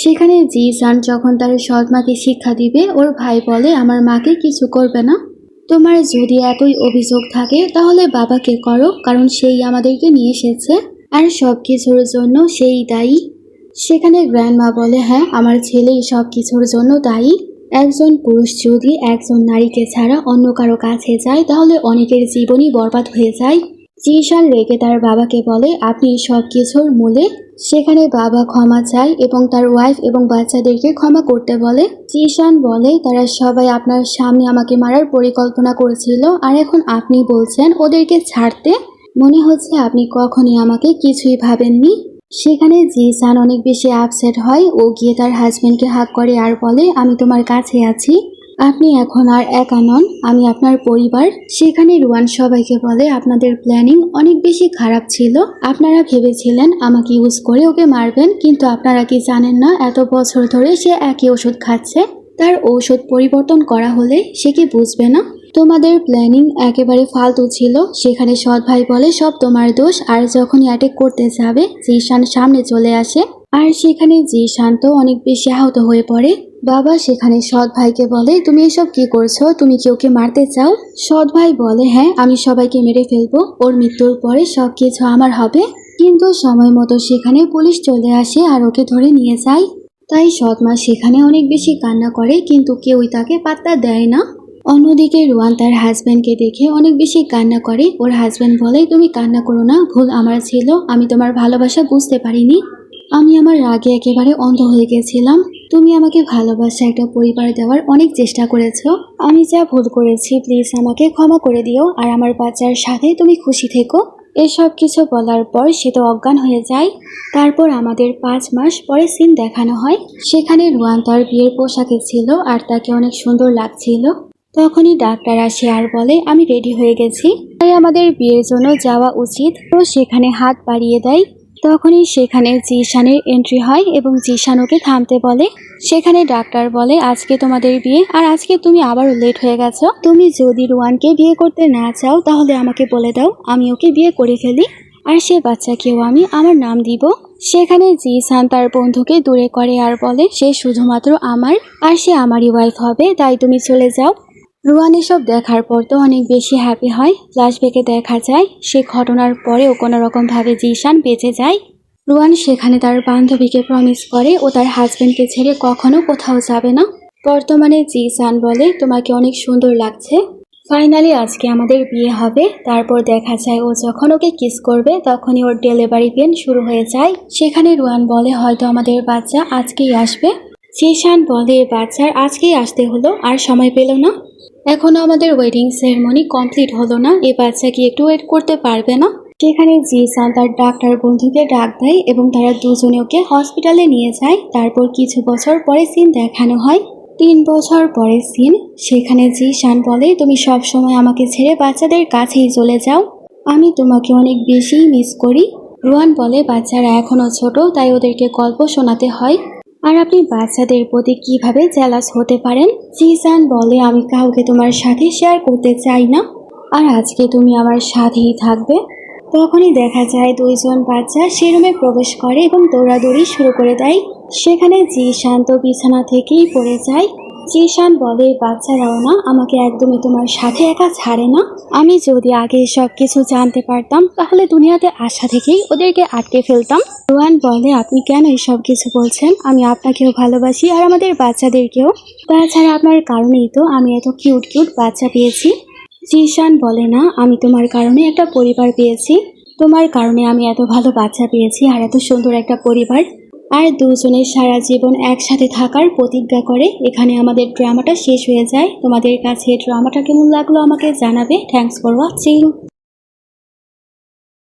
সেখানে জিসান যখন তার সৎ মাকে শিক্ষা দিবে, ওর ভাই বলে আমার মাকে কিছু করবে না। তোমার যদি এতই অভিযোগ থাকে তাহলে বাবাকে করো, কারণ সেই আমাদেরকে নিয়ে এসেছে আর সবকিছুর জন্য সেই দায়ী। সেখানে গ্র্যান্ডমা বলে, হ্যাঁ আমার ছেলেই সবকিছুর জন্য দায়ী। একজন পুরুষ যদি একজন নারীকে ছাড়া অন্য কারো কাছে যায় তাহলে অনেকের জীবনই বরবাদ হয়ে যায়। জিশান রেগে তার বাবাকে বলে, আপনি সব কিছুর মূলে। সেখানে বাবা ক্ষমা চায় এবং তার ওয়াইফ এবং বাচ্চাদেরকে ক্ষমা করতে বলে। জিশান বলে, তারা সবাই আপনার সামনে আমাকে মারার পরিকল্পনা করেছিল আর এখন আপনি বলছেন ওদেরকে ছাড়তে। মনে হচ্ছে আপনি কখনোই আমাকে কিছুই ভাবেননি। সেখানে জিসান অনেক বেশি আপসেট হয়। ও গিয়ে তার হাজবেন্ডকে হাগ করে আর বলে, আমি তোমার কাছে আছি, আপনি এখন আর একা নন, আমি আপনার পরিবার। সেখানে রুয়ান সবাইকে বলে, আপনাদের প্ল্যানিং অনেক বেশি খারাপ ছিল। আপনারা ভেবেছিলেন আমাকে ইউজ করে ওকে মারবেন, কিন্তু আপনারা কি জানেন না এত বছর ধরে সে একই ওষুধ খাচ্ছে। তার ঔষধ পরিবর্তন করা হলে সে কি বুঝবে না? তোমাদের প্ল্যানিং একেবারে ফালতু ছিল। সেখানে সৎ ভাই বলে, সব তোমার দোষ। আর যখনই অ্যাটাক করতে যাবে জিশান সামনে চলে আসে আর সেখানে জিশান তো অনেক বেশি আহত হয়ে পড়ে। বাবা সেখানে সৎ ভাইকে বলে, তুমি এসব কি করছো? তুমি কি ওকে মারতে চাও? সৎ ভাই বলে, হ্যাঁ আমি সবাইকে মেরে ফেলবো, ওর মৃত্যুর পরে সবকিছু আমার হবে। কিন্তু সময় মতো সেখানে পুলিশ চলে আসে আর ওকে ধরে নিয়ে যায়। তাই সৎ মা সেখানে অনেক বেশি কান্না করে, কিন্তু কেউই তাকে পাত্তা দেয় না। অন্যদিকে রুয়ান তার হাজব্যান্ডকে দেখে অনেক বেশি কান্না করে। ওর হাজব্যান্ড বলে, তুমি কান্না করো না, ভুল আমার ছিল, আমি তোমার ভালোবাসা বুঝতে পারিনি, আমি আমার রাগে একেবারে অন্ধ হয়ে গেছিলাম। তুমি আমাকে ভালোবাসা একটা পরিবার দেওয়ার অনেক চেষ্টা করেছো। আমি যা ভুল করেছি প্লিজ আমাকে ক্ষমা করে দিও আর আমার বাচ্চার সাথে তুমি খুশি থেকো। এসব কিছু বলার পর সে তো অজ্ঞান হয়ে যায়। তারপর আমাদের 5 মাস পরে সিন দেখানো হয়। সেখানে রুয়ান তার বিয়ের পোশাকে ছিল আর তাকে অনেক সুন্দর লাগছিল। তখনই ডাক্তার আসে আর বলে, আমি রেডি হয়ে গেছি, তাই আমাদের বিয়ের জন্য যাওয়া উচিত। তো সেখানে হাত বাড়িয়ে দেয়। তখনই সেখানে জিশানের এন্ট্রি হয় এবং জিশান ওকে থামতে বলে। সেখানে ডাক্তার বলে, আজকে তোমাদের বিয়ে আর আজকে তুমি আবারও লেট হয়ে গেছো। তুমি যদি রুয়ানকে বিয়ে করতে না চাও তাহলে আমাকে বলে দাও, আমি ওকে বিয়ে করে ফেলি আর সে বাচ্চাকেও আমি আমার নাম দিব। সেখানে জিসান তার বন্ধুকে দূরে করে আর বলে, সে শুধুমাত্র আমার আর সে আমারই ওয়াইফ হবে, তাই তুমি চলে যাও। রুয়ান এসব দেখার পর তো অনেক বেশি হ্যাপি হয়। ফ্ল্যাশব্যাকে দেখা যায় সে ঘটনার পরেও কোনো রকম ভাবে জিশান বেঁচে যায়। রুয়ান সেখানে তার বান্ধবীকে প্রমিস করে ও তার হাজবেন্ডকে ছেড়ে কখনো কোথাও যাবে না। বর্তমানে জিসান বলে, তোমাকে অনেক সুন্দর লাগছে, ফাইনালি আজকে আমাদের বিয়ে হবে। তারপর দেখা যায় ও যখন ওকে কিস করবে তখনই ওর ডেলিভারি পেন শুরু হয়ে যায়। সেখানে রুয়ান বলে, হয়তো আমাদের বাচ্চা আজকেই আসবে। জিশান বলে, বাচ্চার আজকেই আসতে হলো, আর সময় পেল না, এখনো আমাদের ওয়েডিং সেরেমনি কমপ্লিট হলো না, এই বাচ্চা কি একটু ওয়েট করতে পারবে না? সেখানে জিসান তার ডাক্তার বন্ধুকে ডাক দেয় এবং তারা দুজনে ওকে হসপিটালে নিয়ে যায়। তারপর কিছু বছর পরে সিন দেখানো হয়। 3 বছর পরে সিন। সেখানে জিসান বলে, তুমি সব সময় আমাকে ছেড়ে বাচ্চাদের কাছেই চলে যাও, আমি তোমাকে অনেক বেশি মিস করি। রুয়ান বলে, বাচ্চারা এখনো ছোট, তাই ওদেরকে গল্প শোনাতে হয়, আর আপনি বাচ্চাদের প্রতি কিভাবে জেলাস হতে পারেন? জিসান বলে, আমি কাউকে তোমার সাথে শেয়ার করতে চাই না, আর আজকে তুমি আমার সাথেই থাকবে। তখনই দেখা যায় 2 জন বাচ্চা সে রুমে প্রবেশ করে এবং দৌড়াদৌড়ি শুরু করে দেয়। সেখানে জিসান তো বিছানা থেকেই পড়ে যায়। জিসান বলে, বাচ্চারাও না আমাকে একদমই তোমার সাথে একা ছাড়ে না, আমি যদি আগে সব কিছু জানতে পারতাম তাহলে দুনিয়াতে আসা থেকেই ওদেরকে আটকে ফেলতাম। রুয়ান বলে, আপনি কেন সব কিছু বলছেন? আমি আপনাকেও ভালোবাসি আর আমাদের বাচ্চাদেরকেও, তাছাড়া আপনার কারণেই তো আমি এত কিউট কিউট বাচ্চা পেয়েছি। জিশান বলে, না, আমি তোমার কারণে একটা পরিবার পেয়েছি, তোমার কারণে আমি এত ভালো বাচ্চা পেয়েছি আর এত সুন্দর একটা পরিবার। আর দুজনের সারা জীবন একসাথে থাকার প্রতিজ্ঞা করে। এখানে আমাদের ড্রামাটা শেষ হয়ে যায়। তোমাদের কাছে ড্রামাটা কেমন লাগলো আমাকে জানাবে। Thanks for watching.